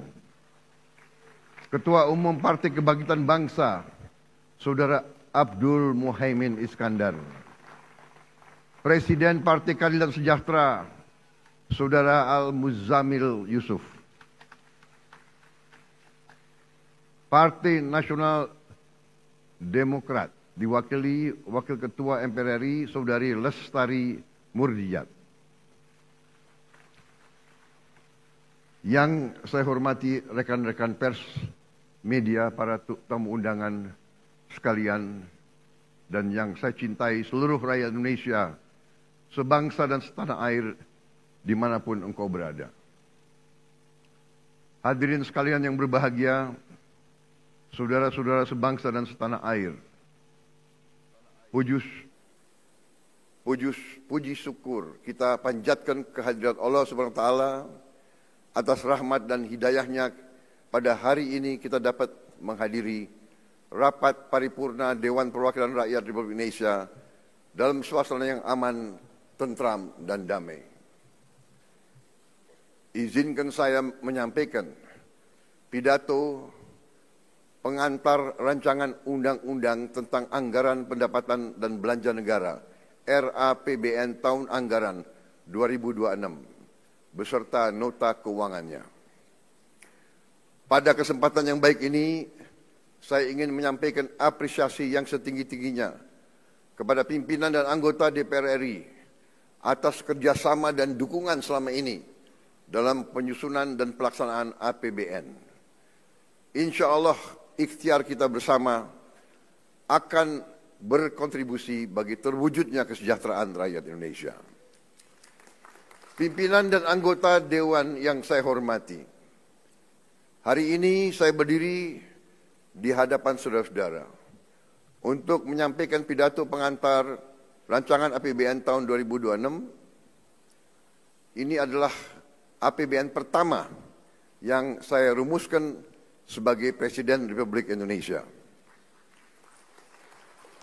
[SPEAKER 6] Ketua Umum Partai Kebangkitan Bangsa Saudara Abdul Muhaimin Iskandar. Presiden Partai Keadilan Sejahtera Saudara Al-Muzammil Yusuf. Partai Nasional Demokrat diwakili Wakil Ketua MPR RI Saudari Lestari Murdiyat. Yang saya hormati rekan-rekan pers, media, para tamu undangan sekalian, dan yang saya cintai seluruh rakyat Indonesia, sebangsa dan setanah air, dimanapun engkau berada. Hadirin sekalian yang berbahagia, saudara-saudara sebangsa dan setanah air, puji syukur kita panjatkan kehadirat Allah Subhanahu wa taala atas rahmat dan hidayahnya. Pada hari ini kita dapat menghadiri rapat paripurna Dewan Perwakilan Rakyat Republik Indonesia dalam suasana yang aman, tentram, dan damai. Izinkan saya menyampaikan pidato pengantar rancangan undang-undang tentang anggaran pendapatan dan belanja negara RAPBN tahun anggaran 2026 beserta nota keuangannya. Pada kesempatan yang baik ini, saya ingin menyampaikan apresiasi yang setinggi-tingginya kepada pimpinan dan anggota DPR RI atas kerjasama dan dukungan selama ini dalam penyusunan dan pelaksanaan APBN. Insya Allah, ikhtiar kita bersama akan berkontribusi bagi terwujudnya kesejahteraan rakyat Indonesia. Pimpinan dan anggota Dewan yang saya hormati, hari ini saya berdiri di hadapan saudara-saudara untuk menyampaikan pidato pengantar rancangan APBN tahun 2026. Ini adalah APBN pertama yang saya rumuskan sebagai Presiden Republik Indonesia.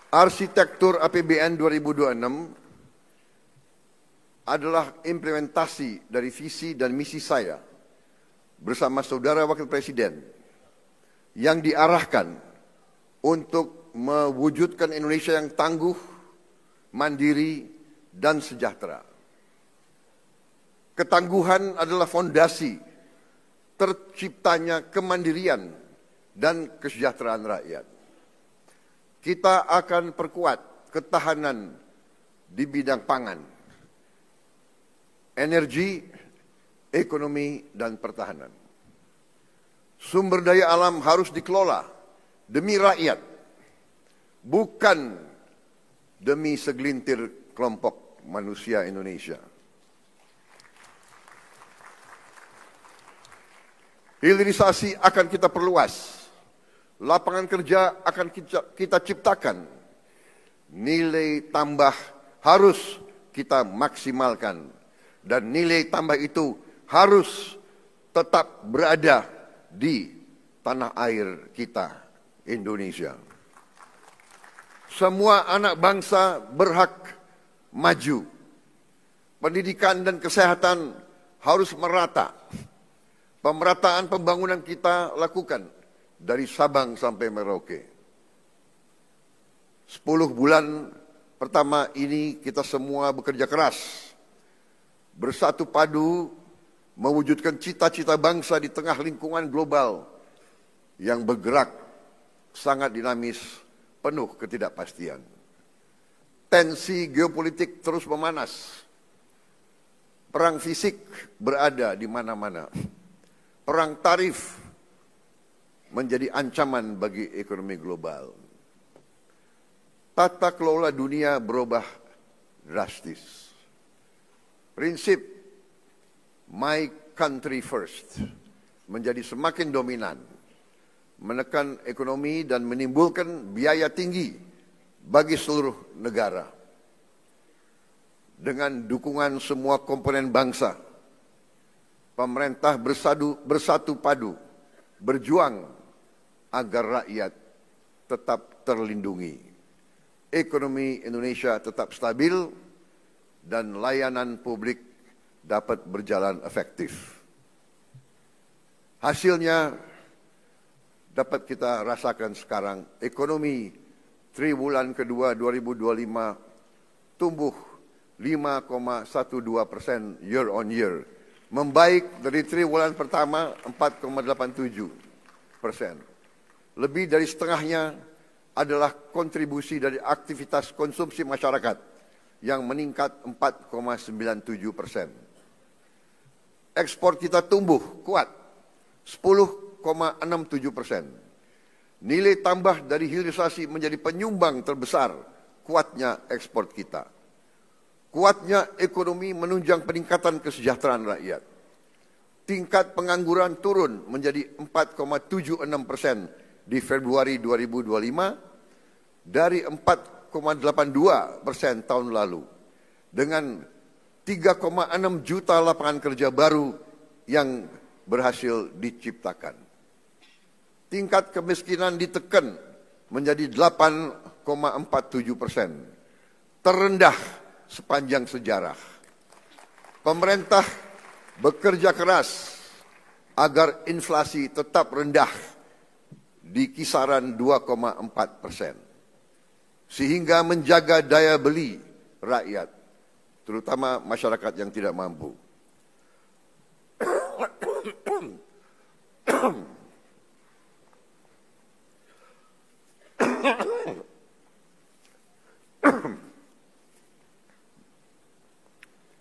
[SPEAKER 6] Arsitektur APBN 2026 adalah implementasi dari visi dan misi saya bersama saudara Wakil Presiden yang diarahkan untuk mewujudkan Indonesia yang tangguh, mandiri, dan sejahtera. Ketangguhan adalah fondasi terciptanya kemandirian dan kesejahteraan rakyat. Kita akan perkuat ketahanan di bidang pangan, energi, ekonomi, dan pertahanan. Sumber daya alam harus dikelola demi rakyat, bukan demi segelintir kelompok manusia Indonesia. Hilirisasi akan kita perluas, lapangan kerja akan kita ciptakan, nilai tambah harus kita maksimalkan, dan nilai tambah itu harus tetap berada di tanah air kita, Indonesia. Semua anak bangsa berhak maju. Pendidikan dan kesehatan harus merata. Pemerataan pembangunan kita lakukan dari Sabang sampai Merauke. 10 bulan pertama ini kita semua bekerja keras, bersatu padu mewujudkan cita-cita bangsa di tengah lingkungan global yang bergerak sangat dinamis, penuh ketidakpastian. Tensi geopolitik terus memanas. Perang fisik berada di mana-mana. Perang tarif menjadi ancaman bagi ekonomi global. Tata kelola dunia berubah drastis. Prinsip my country first menjadi semakin dominan, menekan ekonomi dan menimbulkan biaya tinggi bagi seluruh negara. Dengan dukungan semua komponen bangsa, pemerintah bersatu padu, berjuang agar rakyat tetap terlindungi, ekonomi Indonesia tetap stabil, dan layanan publik dapat berjalan efektif. Hasilnya dapat kita rasakan sekarang. Ekonomi triwulan kedua 2025 tumbuh 5,12% year on year, membaik dari triwulan pertama 4,87%. Lebih dari setengahnya adalah kontribusi dari aktivitas konsumsi masyarakat yang meningkat 4,97%. Ekspor kita tumbuh kuat 10,67%. Nilai tambah dari hilirisasi menjadi penyumbang terbesar kuatnya ekspor kita. Kuatnya ekonomi menunjang peningkatan kesejahteraan rakyat. Tingkat pengangguran turun menjadi 4,76% di Februari 2025 dari 4,82% tahun lalu, dengan 3,6 juta lapangan kerja baru yang berhasil diciptakan. Tingkat kemiskinan ditekan menjadi 8,47%, terendah sepanjang sejarah. Pemerintah bekerja keras agar inflasi tetap rendah di kisaran 2,4%, sehingga menjaga daya beli rakyat, terutama masyarakat yang tidak mampu.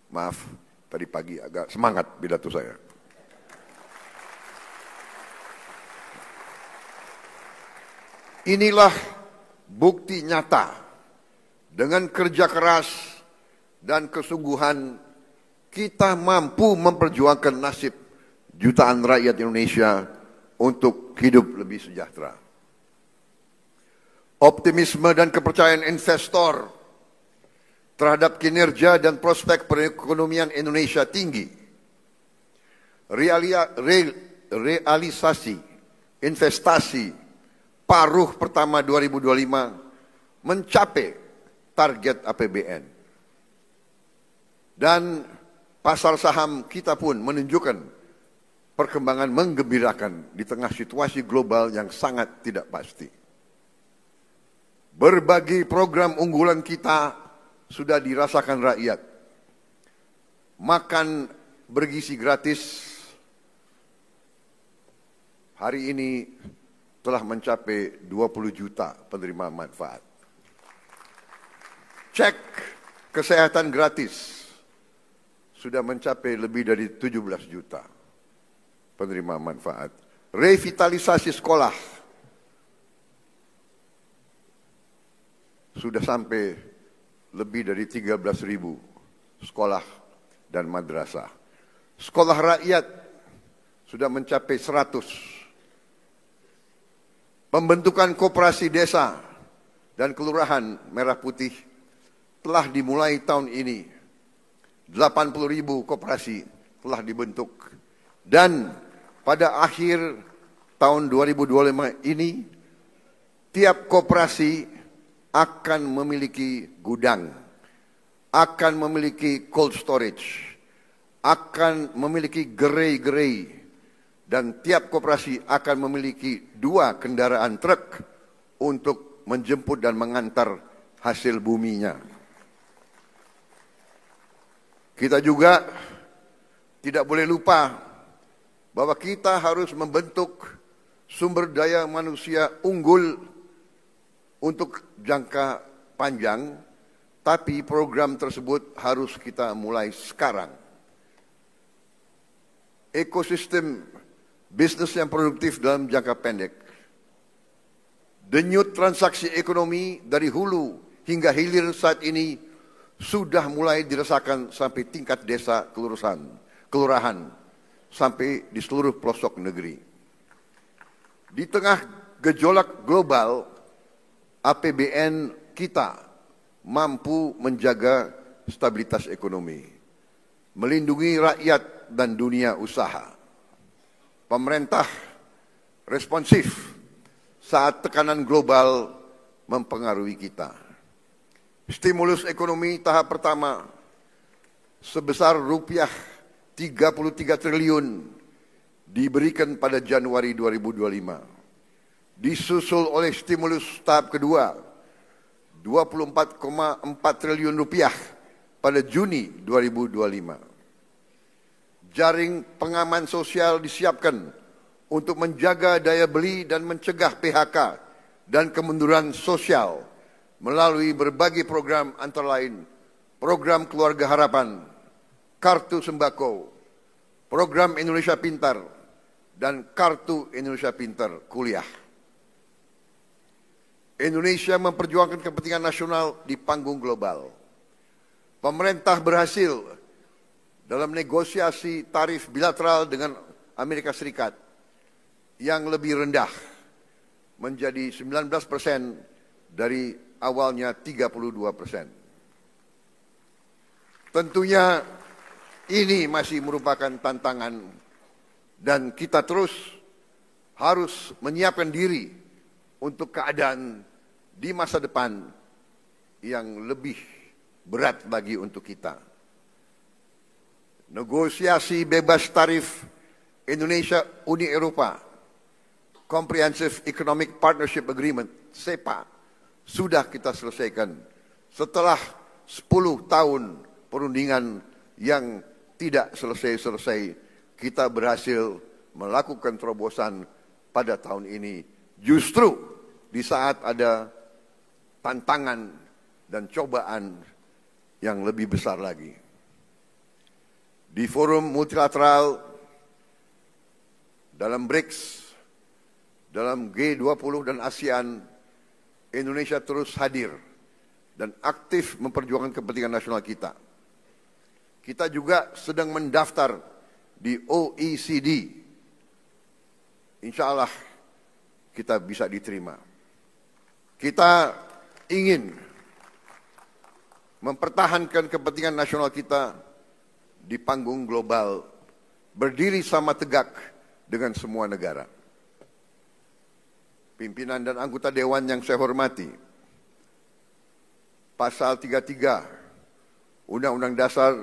[SPEAKER 6] Maaf, tadi pagi agak semangat pidato saya. Inilah bukti nyata, dengan kerja keras dan kesungguhan kita mampu memperjuangkan nasib jutaan rakyat Indonesia untuk hidup lebih sejahtera. Optimisme dan kepercayaan investor terhadap kinerja dan prospek perekonomian Indonesia tinggi. Realisasi investasi paruh pertama 2025 mencapai target APBN. Dan pasar saham kita pun menunjukkan perkembangan menggembirakan di tengah situasi global yang sangat tidak pasti. Berbagai program unggulan kita sudah dirasakan rakyat. Makan bergizi gratis hari ini telah mencapai 20 juta penerima manfaat. Cek kesehatan gratis sudah mencapai lebih dari 17 juta penerima manfaat. Revitalisasi sekolah sudah sampai lebih dari 13.000 sekolah dan madrasah. Sekolah rakyat sudah mencapai 100. Pembentukan koperasi desa dan kelurahan Merah Putih telah dimulai tahun ini. 80.000 koperasi telah dibentuk. Dan pada akhir tahun 2025 ini, tiap koperasi akan memiliki gudang, akan memiliki cold storage, akan memiliki gerai-gerai, dan tiap koperasi akan memiliki 2 kendaraan truk untuk menjemput dan mengantar hasil buminya. Kita juga tidak boleh lupa bahwa kita harus membentuk sumber daya manusia unggul untuk jangka panjang, tapi program tersebut harus kita mulai sekarang. Ekosistem bisnis yang produktif dalam jangka pendek. Denyut transaksi ekonomi dari hulu hingga hilir saat ini sudah mulai dirasakan sampai tingkat desa, kelurahan, sampai di seluruh pelosok negeri. Di tengah gejolak global, APBN kita mampu menjaga stabilitas ekonomi, melindungi rakyat dan dunia usaha. Pemerintah responsif saat tekanan global mempengaruhi kita. Stimulus ekonomi tahap pertama sebesar rupiah 33 triliun diberikan pada Januari 2025. Disusul oleh stimulus tahap kedua 24,4 triliun rupiah pada Juni 2025. Jaring pengaman sosial disiapkan untuk menjaga daya beli dan mencegah PHK dan kemunduran sosial melalui berbagai program antara lain program Keluarga Harapan, Kartu Sembako, program Indonesia Pintar, dan Kartu Indonesia Pintar Kuliah. Indonesia memperjuangkan kepentingan nasional di panggung global. Pemerintah berhasil dalam negosiasi tarif bilateral dengan Amerika Serikat yang lebih rendah menjadi 19% dari awalnya 32%. Tentunya ini masih merupakan tantangan dan kita terus harus menyiapkan diri untuk keadaan di masa depan yang lebih berat lagi untuk kita. Negosiasi bebas tarif Indonesia-Uni Eropa, Comprehensive Economic Partnership Agreement, CEPA, sudah kita selesaikan setelah 10 tahun perundingan yang tidak selesai-selesai. Kita berhasil melakukan terobosan pada tahun ini justru di saat ada tantangan dan cobaan yang lebih besar lagi. Di forum multilateral, dalam BRICS, dalam G20 dan ASEAN, Indonesia terus hadir dan aktif memperjuangkan kepentingan nasional kita. Kita juga sedang mendaftar di OECD. Insya Allah kita bisa diterima. Kita ingin mempertahankan kepentingan nasional kita di panggung global, berdiri sama tegak dengan semua negara. Pimpinan dan anggota Dewan yang saya hormati, Pasal 33 Undang-Undang Dasar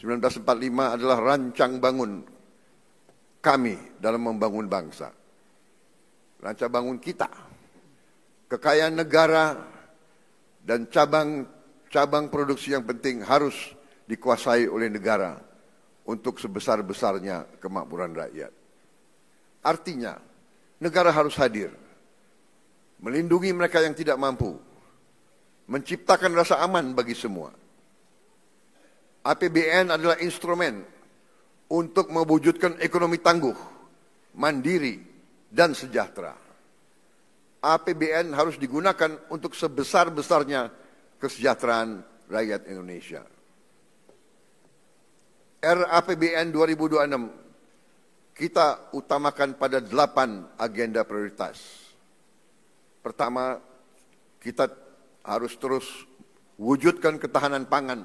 [SPEAKER 6] 1945 adalah rancang bangun kami dalam membangun bangsa. Rancang bangun kita, kekayaan negara, dan cabang produksi yang penting harus dikuasai oleh negara untuk sebesar-besarnya kemakmuran rakyat. Artinya, negara harus hadir, melindungi mereka yang tidak mampu, menciptakan rasa aman bagi semua. APBN adalah instrumen untuk mewujudkan ekonomi tangguh, mandiri, dan sejahtera. APBN harus digunakan untuk sebesar-besarnya kesejahteraan rakyat Indonesia. RAPBN 2026 kita utamakan pada 8 agenda prioritas. Pertama, kita harus terus wujudkan ketahanan pangan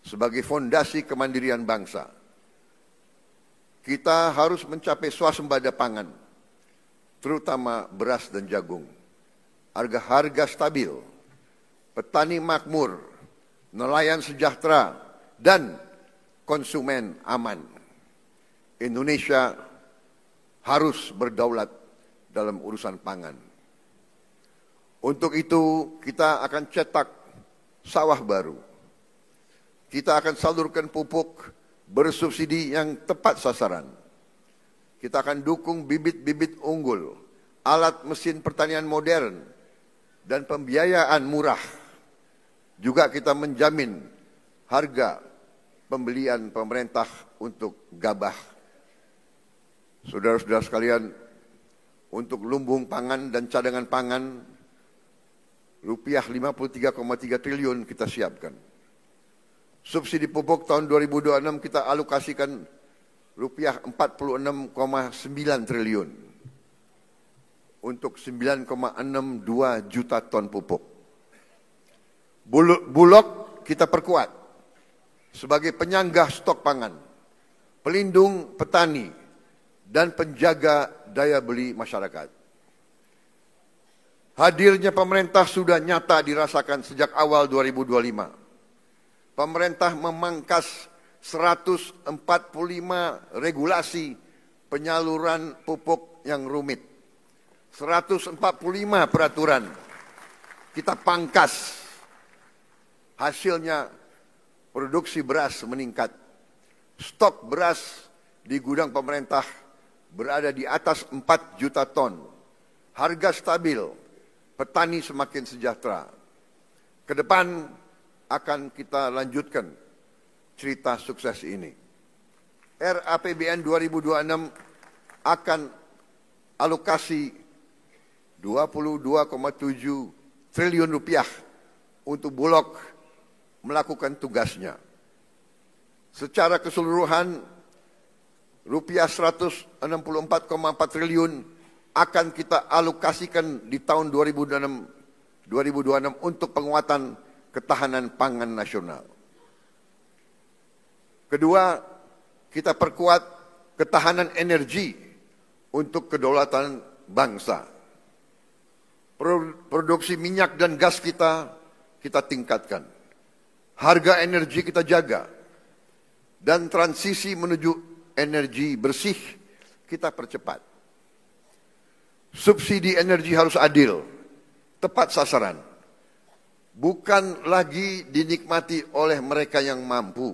[SPEAKER 6] sebagai fondasi kemandirian bangsa. Kita harus mencapai swasembada pangan, terutama beras dan jagung. Harga stabil, petani makmur, nelayan sejahtera, dan konsumen aman. Indonesia harus berdaulat dalam urusan pangan. Untuk itu kita akan cetak sawah baru. Kita akan salurkan pupuk bersubsidi yang tepat sasaran. Kita akan dukung bibit-bibit unggul, alat mesin pertanian modern, dan pembiayaan murah. Juga kita menjamin harga pembelian pemerintah untuk gabah. Saudara-saudara sekalian, untuk lumbung pangan dan cadangan pangan, rupiah 53,3 triliun kita siapkan. Subsidi pupuk tahun 2026 kita alokasikan rupiah 46,9 triliun untuk 9,62 juta ton pupuk. Bulog kita perkuat sebagai penyangga stok pangan pelindung petani, dan penjaga daya beli masyarakat. Hadirnya pemerintah sudah nyata dirasakan sejak awal 2025. Pemerintah memangkas 145 regulasi penyaluran pupuk yang rumit. 145 peraturan kita pangkas. Hasilnya produksi beras meningkat. Stok beras di gudang pemerintah berada di atas 4 juta ton. Harga stabil, petani semakin sejahtera. Ke depan akan kita lanjutkan cerita sukses ini. RAPBN 2026 akan alokasi 22,7 triliun rupiah untuk Bulog melakukan tugasnya. Secara keseluruhan rupiah 164,4 triliun akan kita alokasikan di tahun 2026 untuk penguatan ketahanan pangan nasional. Kedua, kita perkuat ketahanan energi untuk kedaulatan bangsa. Produksi minyak dan gas kita tingkatkan. Harga energi kita jaga. Dan transisi menuju energi bersih kita percepat. Subsidi energi harus adil, tepat sasaran. Bukan lagi dinikmati oleh mereka yang mampu.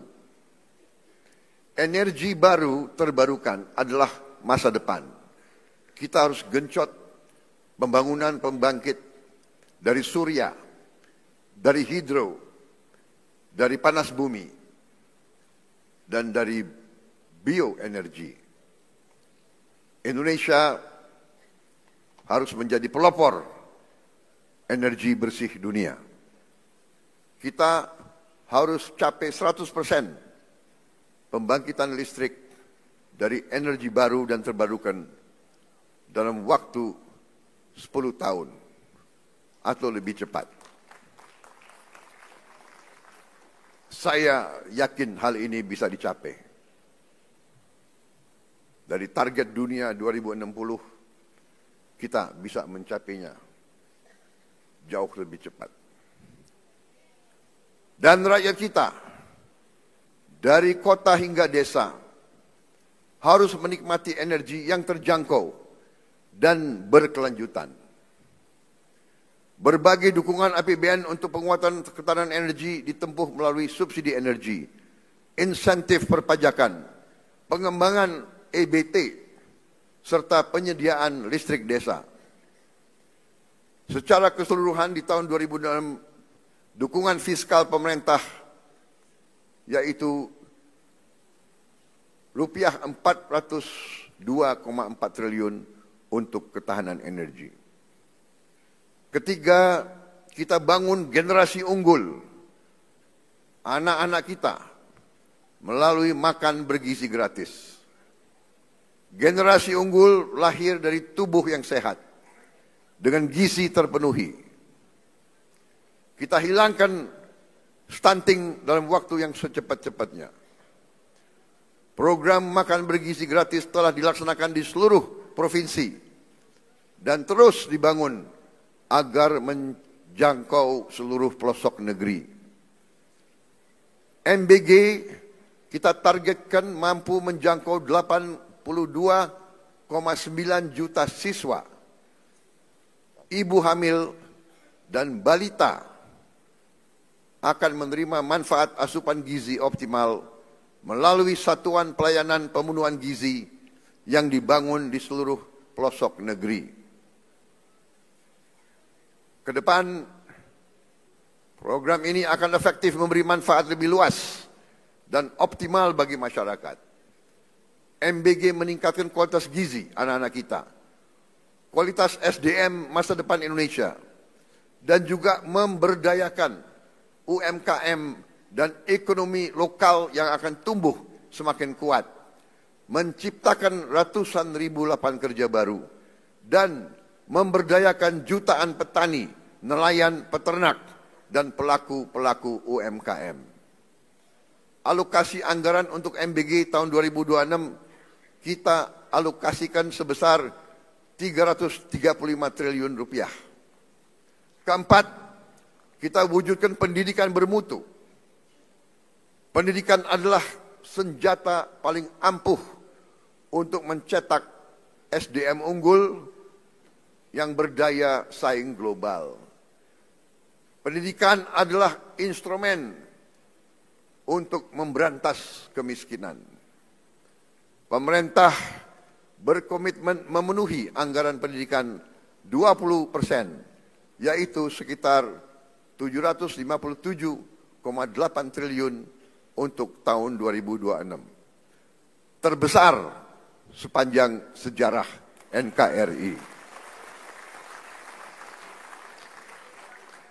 [SPEAKER 6] Energi baru terbarukan adalah masa depan. Kita harus genjot pembangunan pembangkit dari surya, dari hidro, dari panas bumi, dan dari bioenergi. Indonesia harus menjadi pelopor energi bersih dunia. Kita harus capai 100% pembangkitan listrik dari energi baru dan terbarukan dalam waktu 10 tahun atau lebih cepat. Saya yakin hal ini bisa dicapai. Dari target dunia 2060, kita bisa mencapainya jauh lebih cepat. Dan rakyat kita, dari kota hingga desa, harus menikmati energi yang terjangkau dan berkelanjutan. Berbagai dukungan APBN untuk penguatan ketahanan energi ditempuh melalui subsidi energi, insentif perpajakan, pengembangan EBT, serta penyediaan listrik desa. Secara keseluruhan di tahun 2006, dukungan fiskal pemerintah yaitu rupiah 402,4 triliun untuk ketahanan energi. Ketiga, kita bangun generasi unggul, anak-anak kita, melalui makan bergizi gratis. Generasi unggul lahir dari tubuh yang sehat, dengan gizi terpenuhi. Kita hilangkan stunting dalam waktu yang secepat-cepatnya. Program makan bergizi gratis telah dilaksanakan di seluruh provinsi dan terus dibangun agar menjangkau seluruh pelosok negeri. MBG kita targetkan mampu menjangkau 82,9 juta siswa, ibu hamil dan balita akan menerima manfaat asupan gizi optimal melalui satuan pelayanan pemenuhan gizi yang dibangun di seluruh pelosok negeri. Ke depan, program ini akan efektif memberi manfaat lebih luas dan optimal bagi masyarakat. MBG meningkatkan kualitas gizi anak-anak kita, kualitas SDM masa depan Indonesia, dan juga memberdayakan UMKM dan ekonomi lokal yang akan tumbuh semakin kuat, menciptakan ratusan ribu lapangan kerja baru, dan memberdayakan jutaan petani, nelayan, peternak, dan pelaku-pelaku UMKM. alokasi anggaran untuk MBG tahun 2026 kita alokasikan sebesar 335 triliun rupiah. Keempat, kita wujudkan pendidikan bermutu. Pendidikan adalah senjata paling ampuh untuk mencetak SDM unggul yang berdaya saing global. Pendidikan adalah instrumen untuk memberantas kemiskinan. Pemerintah berkomitmen memenuhi anggaran pendidikan 20%, yaitu sekitar 757,8 triliun untuk tahun 2026. Terbesar sepanjang sejarah NKRI.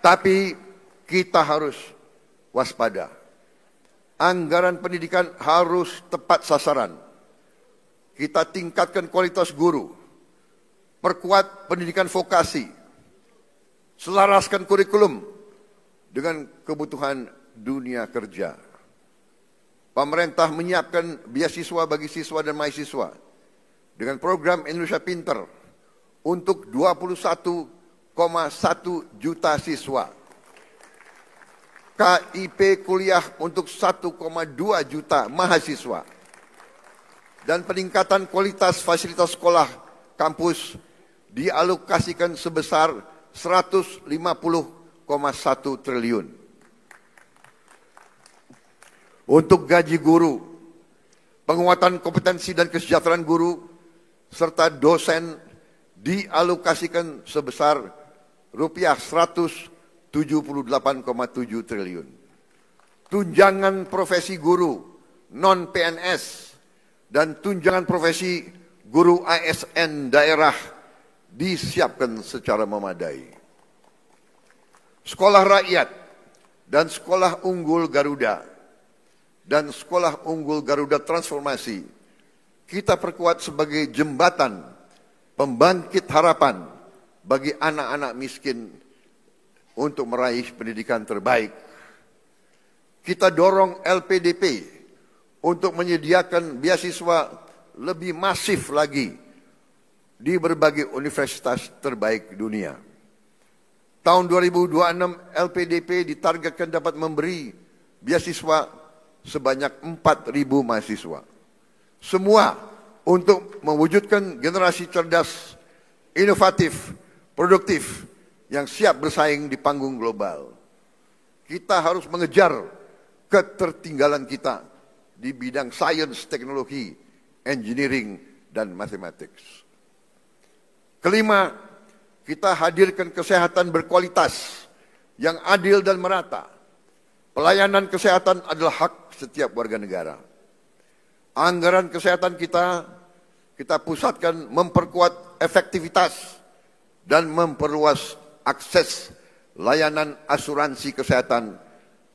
[SPEAKER 6] Tapi kita harus waspada. Anggaran pendidikan harus tepat sasaran. Kita tingkatkan kualitas guru, perkuat pendidikan vokasi, selaraskan kurikulum dengan kebutuhan dunia kerja. Pemerintah menyiapkan beasiswa bagi siswa dan mahasiswa dengan program Indonesia Pinter untuk 21,1 juta siswa. KIP kuliah untuk 1,2 juta mahasiswa. Dan peningkatan kualitas fasilitas sekolah kampus dialokasikan sebesar 150,1 triliun. Untuk gaji guru, penguatan kompetensi dan kesejahteraan guru, serta dosen dialokasikan sebesar rupiah 178,7 triliun. Tunjangan profesi guru non-PNS dan tunjangan profesi guru ASN daerah disiapkan secara memadai. Sekolah rakyat dan sekolah unggul Garuda dan sekolah unggul Garuda Transformasi kita perkuat sebagai jembatan pembangkit harapan bagi anak-anak miskin untuk meraih pendidikan terbaik. Kita dorong LPDP untuk menyediakan beasiswa lebih masif lagi di berbagai universitas terbaik dunia. Tahun 2026 LPDP ditargetkan dapat memberi beasiswa sebanyak 4.000 mahasiswa. Semua untuk mewujudkan generasi cerdas, inovatif, produktif yang siap bersaing di panggung global. Kita harus mengejar ketertinggalan kita di bidang sains, teknologi, engineering, dan mathematics. Kelima, kita hadirkan kesehatan berkualitas yang adil dan merata. Pelayanan kesehatan adalah hak setiap warga negara. Anggaran kesehatan kita pusatkan memperkuat efektivitas dan memperluas akses layanan asuransi kesehatan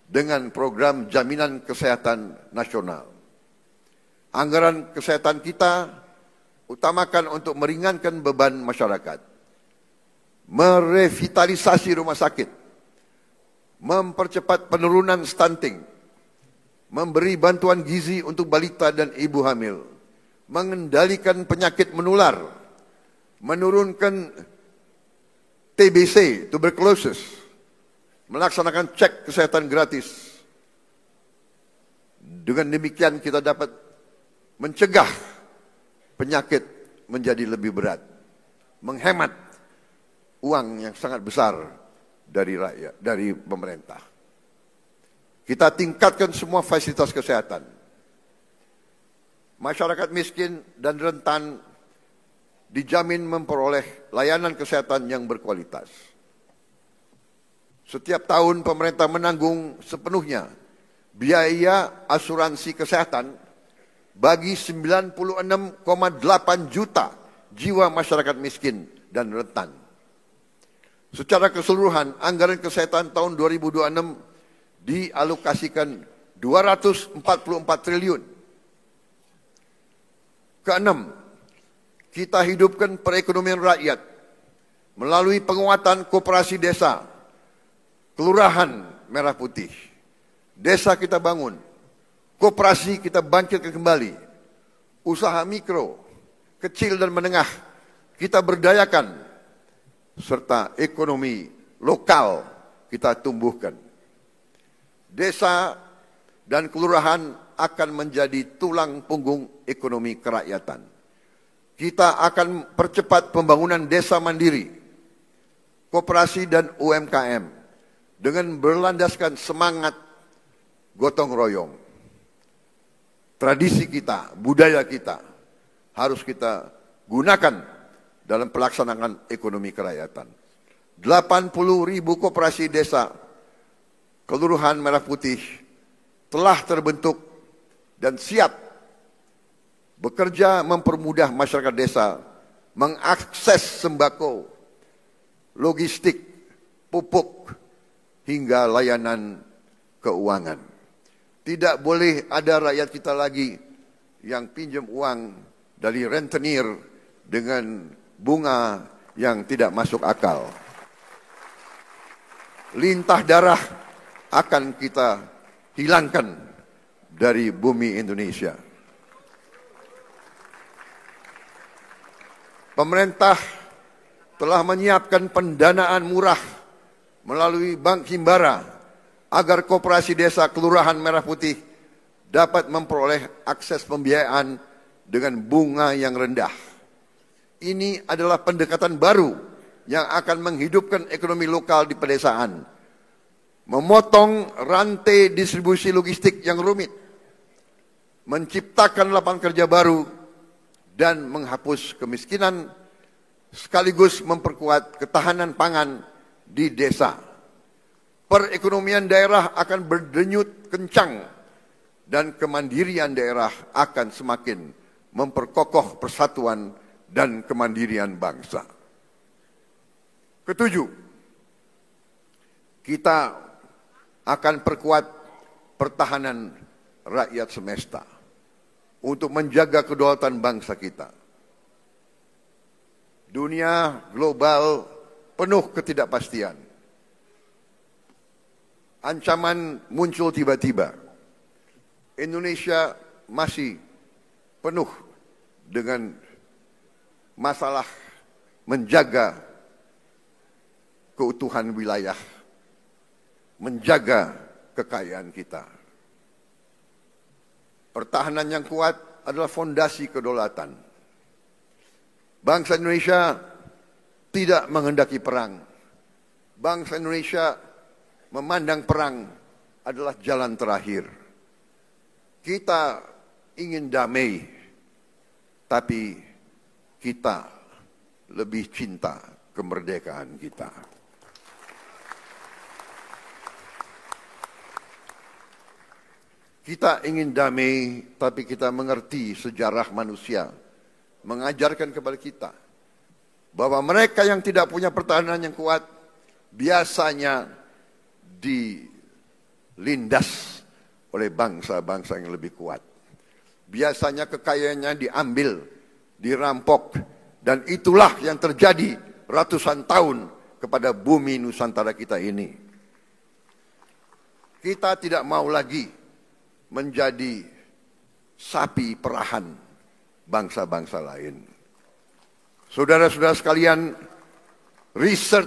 [SPEAKER 6] dengan program jaminan kesehatan nasional. Anggaran kesehatan kita utamakan untuk meringankan beban masyarakat, merevitalisasi rumah sakit, mempercepat penurunan stunting, memberi bantuan gizi untuk balita dan ibu hamil, mengendalikan penyakit menular, menurunkan TBC, tuberculosis, melaksanakan cek kesehatan gratis. Dengan demikian kita dapat mencegah penyakit menjadi lebih berat, menghemat uang yang sangat besar dari rakyat, dari pemerintah. Kita tingkatkan semua fasilitas kesehatan. Masyarakat miskin dan rentan dijamin memperoleh layanan kesehatan yang berkualitas. Setiap tahun pemerintah menanggung sepenuhnya biaya asuransi kesehatan bagi 96,8 juta jiwa masyarakat miskin dan rentan. Secara keseluruhan, anggaran kesehatan tahun 2026 dialokasikan 244 triliun. Keenam, kita hidupkan perekonomian rakyat melalui penguatan koperasi desa, kelurahan merah putih. Desa kita bangun, Koperasi kita bangkitkan kembali. Usaha mikro, kecil dan menengah kita berdayakan. Serta ekonomi lokal kita tumbuhkan. Desa dan kelurahan akan menjadi tulang punggung ekonomi kerakyatan. Kita akan percepat pembangunan desa mandiri, koperasi dan UMKM dengan berlandaskan semangat gotong royong. Tradisi kita, budaya kita harus kita gunakan dalam pelaksanaan ekonomi kerakyatan. 80.000 koperasi desa Kelurahan Merah Putih telah terbentuk dan siap bekerja mempermudah masyarakat desa mengakses sembako, logistik, pupuk, hingga layanan keuangan. Tidak boleh ada rakyat kita lagi yang pinjam uang dari rentenir dengan bunga yang tidak masuk akal. Lintah darah akan kita hilangkan dari bumi Indonesia. Pemerintah telah menyiapkan pendanaan murah melalui Bank Himbara agar koperasi desa Kelurahan Merah Putih dapat memperoleh akses pembiayaan dengan bunga yang rendah. Ini adalah pendekatan baru yang akan menghidupkan ekonomi lokal di pedesaan, memotong rantai distribusi logistik yang rumit, menciptakan lapangan kerja baru, dan menghapus kemiskinan, sekaligus memperkuat ketahanan pangan di desa. Perekonomian daerah akan berdenyut kencang dan kemandirian daerah akan semakin memperkokoh persatuan dan kemandirian bangsa. Ketujuh, kita akan perkuat pertahanan rakyat semesta untuk menjaga kedaulatan bangsa kita. Dunia global penuh ketidakpastian. Ancaman muncul tiba-tiba. Indonesia masih penuh dengan masalah menjaga keutuhan wilayah, menjaga kekayaan kita. Pertahanan yang kuat adalah fondasi kedaulatan. Bangsa Indonesia tidak menghendaki perang. Bangsa Indonesia memandang perang adalah jalan terakhir. Kita ingin damai, tapi kita lebih cinta kemerdekaan kita. Kita ingin damai, tapi kita mengerti sejarah manusia, mengajarkan kepada kita bahwa mereka yang tidak punya pertahanan yang kuat biasanya dilindas oleh bangsa-bangsa yang lebih kuat. Biasanya kekayaannya diambil, dirampok, dan itulah yang terjadi ratusan tahun kepada bumi Nusantara kita ini. Kita tidak mau lagi menjadi sapi perahan bangsa-bangsa lain. Saudara-saudara sekalian, riset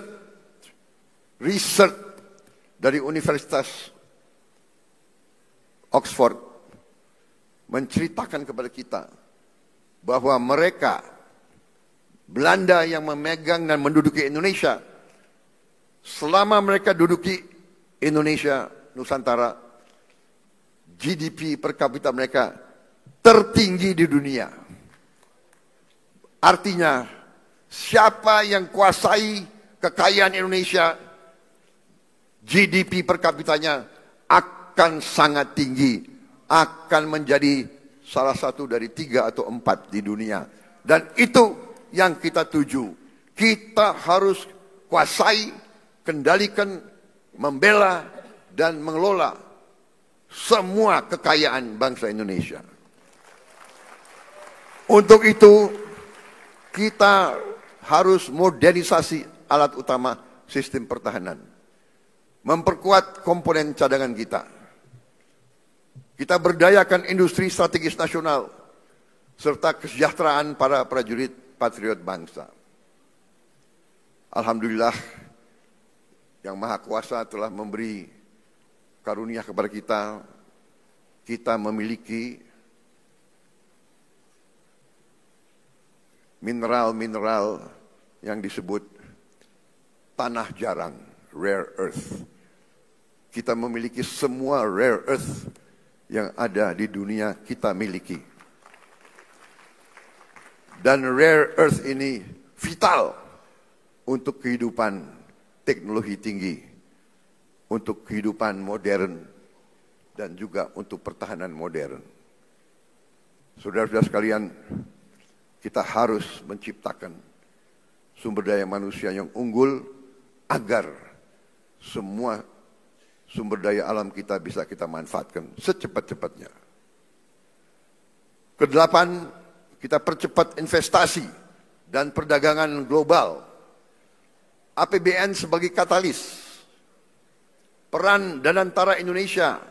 [SPEAKER 6] dari Universitas Oxford menceritakan kepada kita bahwa mereka, Belanda yang memegang dan menduduki Indonesia, selama mereka duduki Indonesia, Nusantara, GDP per kapita mereka tertinggi di dunia. Artinya, siapa yang kuasai kekayaan Indonesia, GDP per kapitanya akan sangat tinggi, akan menjadi salah satu dari 3 atau 4 di dunia. Dan itu yang kita tuju. Kita harus kuasai, kendalikan, membela, dan mengelola semua kekayaan bangsa Indonesia. Untuk itu, kita harus modernisasi alat utama sistem pertahanan. Memperkuat komponen cadangan kita. Kita berdayakan industri strategis nasional serta kesejahteraan para prajurit patriot bangsa. Alhamdulillah, Yang Maha Kuasa telah memberi karunia kepada kita. Kita memiliki mineral-mineral yang disebut tanah jarang, rare earth. Kita memiliki semua rare earth yang ada di dunia kita miliki. Dan rare earth ini vital untuk kehidupan teknologi tinggi, untuk kehidupan modern, dan juga untuk pertahanan modern. Saudara-saudara sekalian, kita harus menciptakan sumber daya manusia yang unggul agar semua sumber daya alam kita bisa kita manfaatkan secepat-cepatnya. Kedelapan, kita percepat investasi dan perdagangan global. APBN sebagai katalis. Peran Danantara Indonesia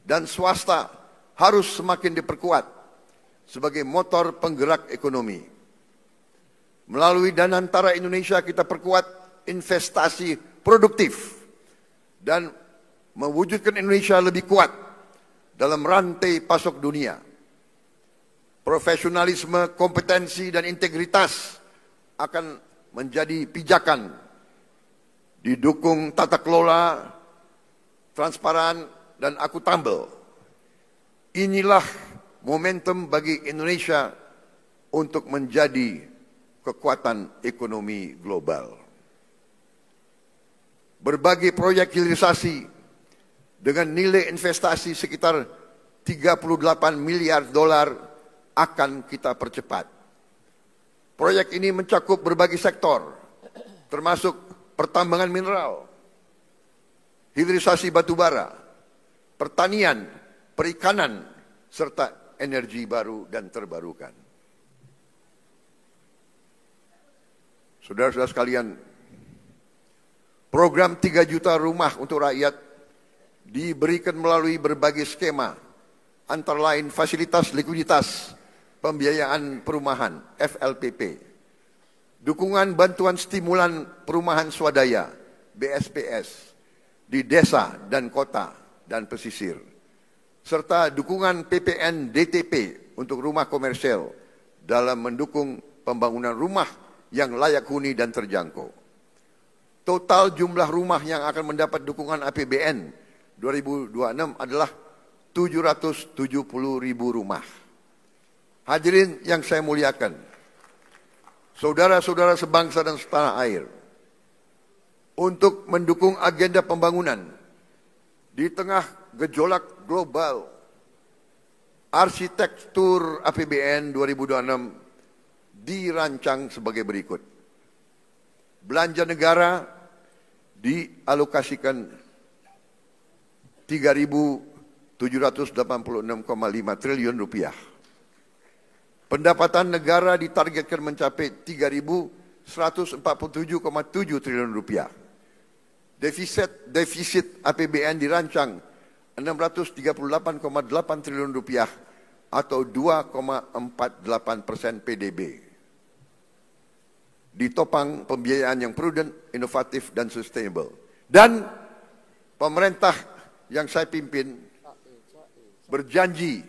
[SPEAKER 6] dan swasta harus semakin diperkuat sebagai motor penggerak ekonomi. Melalui Danantara Indonesia kita perkuat investasi produktif dan mewujudkan Indonesia lebih kuat dalam rantai pasok dunia. Profesionalisme, kompetensi, dan integritas akan menjadi pijakan, didukung tata kelola, transparan, dan akuntabel. Inilah momentum bagi Indonesia untuk menjadi kekuatan ekonomi global. Berbagai proyek hilirisasi dengan nilai investasi sekitar 38 miliar dolar akan kita percepat. Proyek ini mencakup berbagai sektor, termasuk pertambangan mineral, hilirisasi batubara, pertanian, perikanan, serta energi baru dan terbarukan. Saudara-saudara sekalian, program 3 juta rumah untuk rakyat diberikan melalui berbagai skema, antara lain fasilitas likuiditas, pembiayaan perumahan, FLPP, dukungan bantuan stimulan perumahan swadaya, BSPS, di desa dan kota dan pesisir, serta dukungan PPN DTP untuk rumah komersial dalam mendukung pembangunan rumah yang layak huni dan terjangkau. Total jumlah rumah yang akan mendapat dukungan APBN 2026 adalah 770.000 rumah. Hadirin yang saya muliakan, saudara-saudara sebangsa dan setanah air, untuk mendukung agenda pembangunan di tengah gejolak global, arsitektur APBN 2026 dirancang sebagai berikut. Belanja negara dialokasikan 3.786,5 triliun rupiah. Pendapatan negara ditargetkan mencapai 3.147,7 triliun rupiah. Defisit APBN dirancang 638,8 triliun rupiah atau 2,48% PDB. Ditopang pembiayaan yang prudent, inovatif, dan sustainable. Dan pemerintah yang saya pimpin berjanji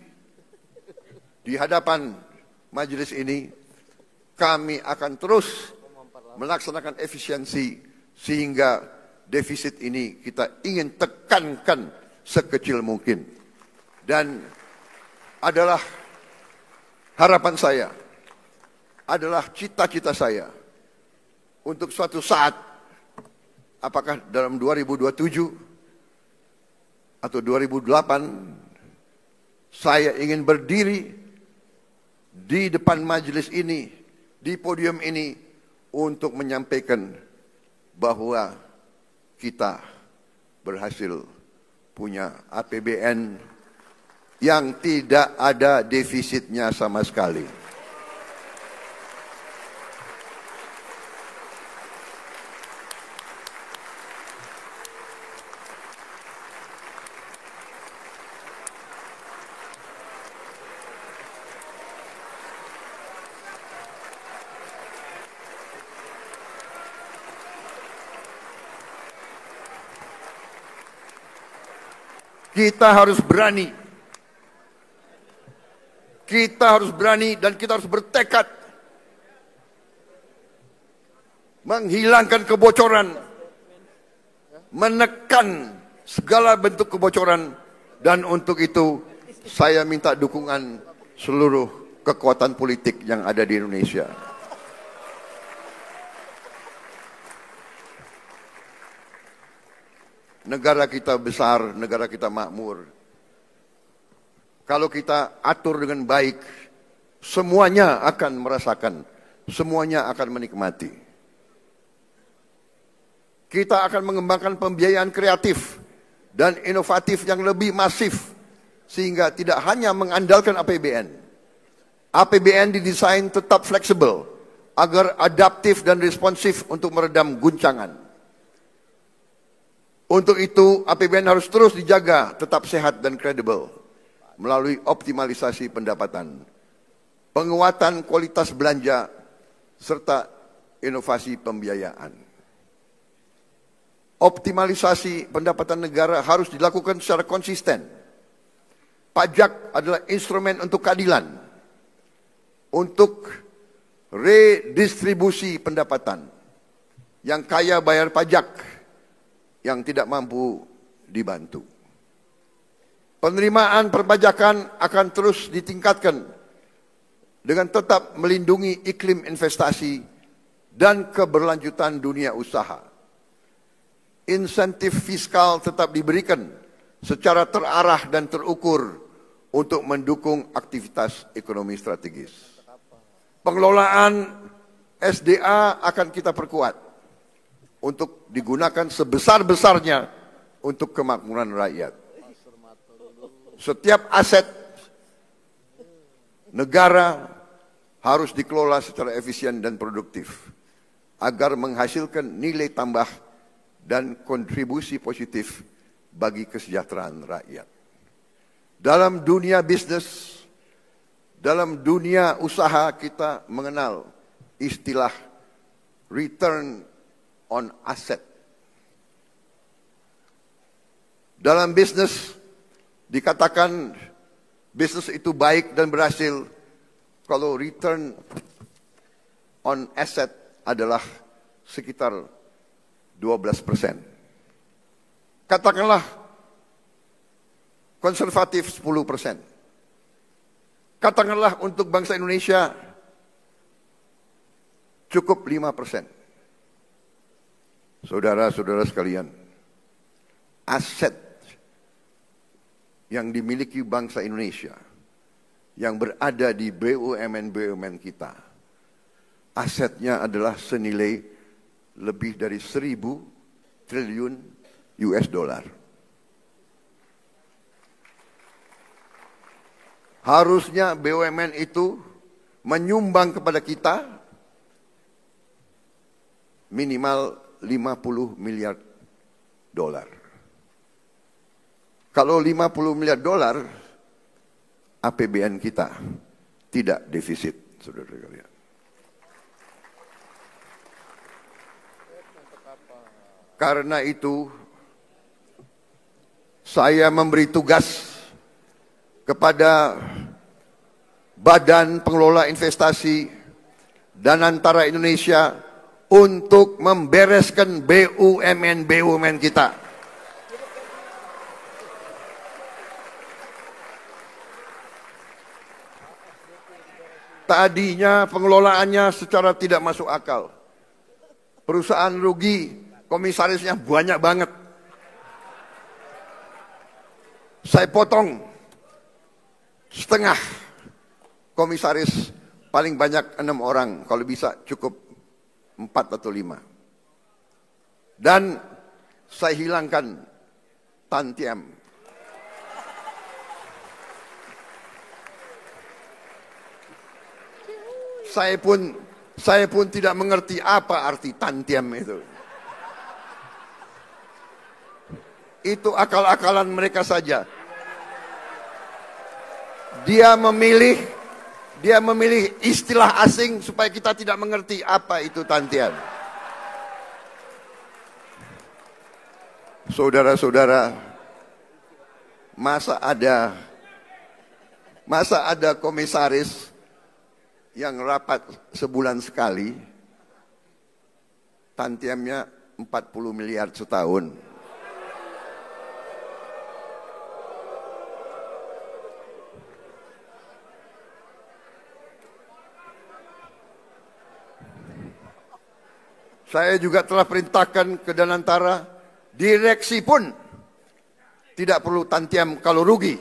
[SPEAKER 6] di hadapan majelis ini, kami akan terus melaksanakan efisiensi sehingga defisit ini kita ingin tekankan sekecil mungkin. Dan adalah harapan saya, adalah cita-cita saya untuk suatu saat, apakah dalam 2027 atau 2008, saya ingin berdiri di depan majelis ini, di podium ini, untuk menyampaikan bahwa kita berhasil punya APBN yang tidak ada defisitnya sama sekali. Kita harus berani. Kita harus berani dan kita harus bertekad menghilangkan kebocoran, menekan segala bentuk kebocoran, dan untuk itu saya minta dukungan seluruh kekuatan politik yang ada di Indonesia. Negara kita besar, negara kita makmur. Kalau kita atur dengan baik, semuanya akan merasakan, semuanya akan menikmati. Kita akan mengembangkan pembiayaan kreatif dan inovatif yang lebih masif, sehingga tidak hanya mengandalkan APBN. APBN didesain tetap fleksibel, agar adaptif dan responsif untuk meredam guncangan. Untuk itu, APBN harus terus dijaga tetap sehat dan kredibel melalui optimalisasi pendapatan, penguatan kualitas belanja, serta inovasi pembiayaan. Optimalisasi pendapatan negara harus dilakukan secara konsisten. Pajak adalah instrumen untuk keadilan, untuk redistribusi pendapatan. Yang kaya bayar pajak, yang tidak mampu dibantu. Penerimaan perpajakan akan terus ditingkatkan dengan tetap melindungi iklim investasi dan keberlanjutan dunia usaha. Insentif fiskal tetap diberikan secara terarah dan terukur untuk mendukung aktivitas ekonomi strategis. Pengelolaan SDA akan kita perkuat untuk digunakan sebesar-besarnya untuk kemakmuran rakyat. Setiap aset negara harus dikelola secara efisien dan produktif agar menghasilkan nilai tambah dan kontribusi positif bagi kesejahteraan rakyat. Dalam dunia bisnis, dalam dunia usaha, kita mengenal istilah return on asset. Dalam bisnis dikatakan bisnis itu baik dan berhasil kalau return on asset adalah sekitar 12%. Katakanlah konservatif 10%. Katakanlah untuk bangsa Indonesia cukup 5%. Saudara-saudara sekalian, aset yang dimiliki bangsa Indonesia, yang berada di BUMN-BUMN kita, asetnya adalah senilai lebih dari 1.000 triliun US dollar. Harusnya BUMN itu menyumbang kepada kita minimal 50 miliar dolar. Kalau 50 miliar dolar, APBN kita tidak defisit, saudara sekalian. Karena itu, saya memberi tugas kepada Badan Pengelola Investasi dan Antara Indonesia untuk membereskan BUMN-BUMN kita. Tadinya pengelolaannya secara tidak masuk akal. Perusahaan rugi, komisarisnya banyak banget. Saya potong setengah komisaris, paling banyak 6 orang, kalau bisa cukup 4 atau 5. Dan saya hilangkan tantiem. Saya pun tidak mengerti apa arti tantiem itu. Itu akal-akalan mereka saja. Dia memilih istilah asing supaya kita tidak mengerti apa itu tantiem. Saudara-saudara, Masa ada komisaris yang rapat sebulan sekali, tantiemnya 40 miliar setahun. Saya juga telah perintahkan ke Danantara, direksi pun tidak perlu tantiam kalau rugi.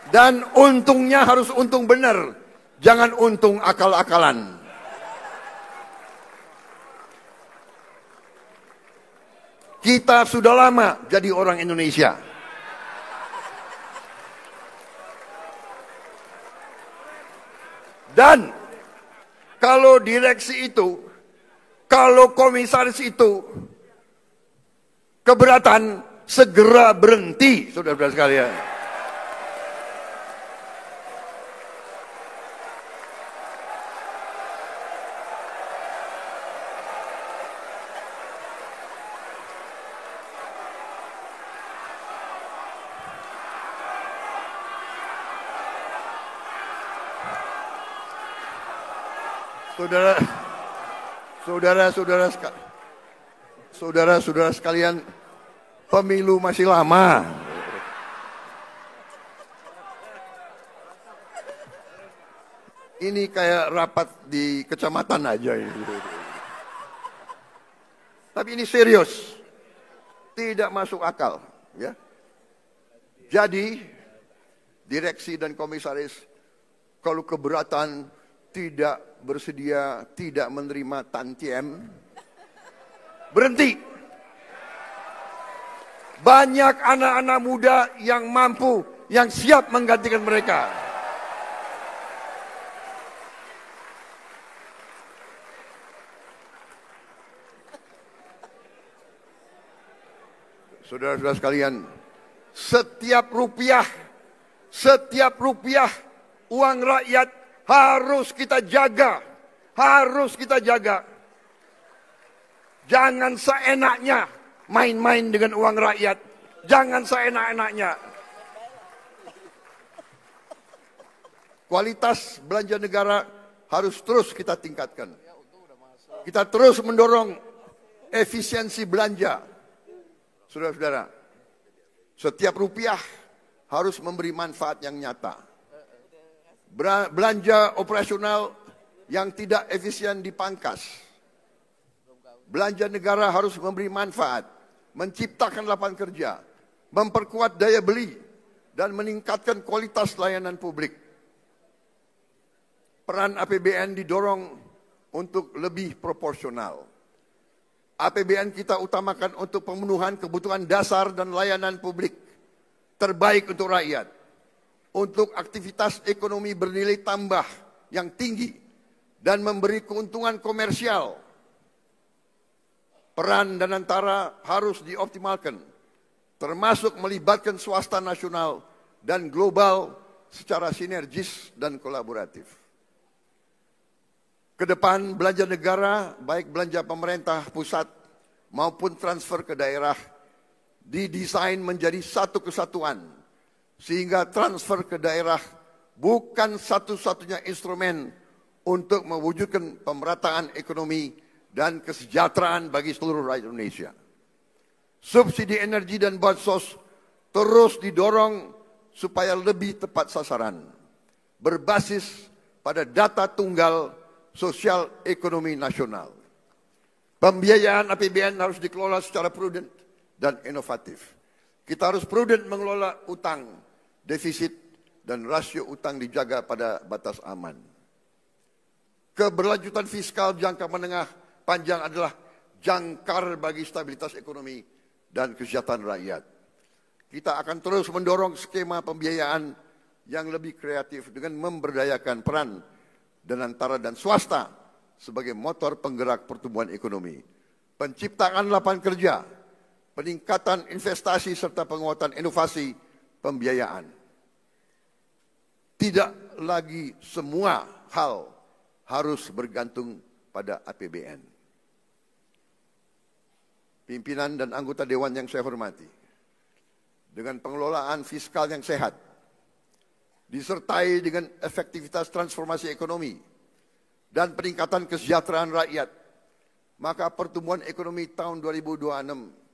[SPEAKER 6] Dan untungnya harus untung benar, jangan untung akal-akalan. Kita sudah lama jadi orang Indonesia. Dan kalau direksi itu, kalau komisaris itu keberatan, segera berhenti, saudara-saudara sekalian. Saudara-saudara sekalian, pemilu masih lama. Ini kayak rapat di kecamatan aja ini. Tapi ini serius, tidak masuk akal, ya. Jadi direksi dan komisaris kalau keberatan, tidak bersedia, tidak menerima tantiem, berhenti. Banyak anak-anak muda yang mampu, yang siap menggantikan mereka. Saudara-saudara sekalian, setiap rupiah uang rakyat harus kita jaga, Jangan seenaknya main-main dengan uang rakyat, jangan seenak-enaknya. Kualitas belanja negara harus terus kita tingkatkan. Kita terus mendorong efisiensi belanja. Saudara-saudara, setiap rupiah harus memberi manfaat yang nyata. Belanja operasional yang tidak efisien dipangkas. Belanja negara harus memberi manfaat, menciptakan lapangan kerja, memperkuat daya beli, dan meningkatkan kualitas layanan publik. Peran APBN didorong untuk lebih proporsional. APBN kita utamakan untuk pemenuhan kebutuhan dasar dan layanan publik terbaik untuk rakyat, untuk aktivitas ekonomi bernilai tambah yang tinggi dan memberi keuntungan komersial. Peran Danantara harus dioptimalkan, termasuk melibatkan swasta nasional dan global secara sinergis dan kolaboratif. Kedepan belanja negara, baik belanja pemerintah pusat maupun transfer ke daerah, didesain menjadi satu kesatuan, sehingga transfer ke daerah bukan satu-satunya instrumen untuk mewujudkan pemerataan ekonomi dan kesejahteraan bagi seluruh rakyat Indonesia. Subsidi energi dan bansos terus didorong supaya lebih tepat sasaran, berbasis pada data tunggal sosial ekonomi nasional. Pembiayaan APBN harus dikelola secara prudent dan inovatif. Kita harus prudent mengelola utang, defisit, dan rasio utang dijaga pada batas aman. Keberlanjutan fiskal jangka menengah panjang adalah jangkar bagi stabilitas ekonomi dan kesejahteraan rakyat. Kita akan terus mendorong skema pembiayaan yang lebih kreatif dengan memberdayakan peran Danantara dan swasta sebagai motor penggerak pertumbuhan ekonomi, penciptaan lapangan kerja, peningkatan investasi serta penguatan inovasi pembiayaan. Tidak lagi semua hal harus bergantung pada APBN. pimpinan dan anggota Dewan yang saya hormati, dengan pengelolaan fiskal yang sehat, disertai dengan efektivitas transformasi ekonomi dan peningkatan kesejahteraan rakyat, maka pertumbuhan ekonomi tahun 2026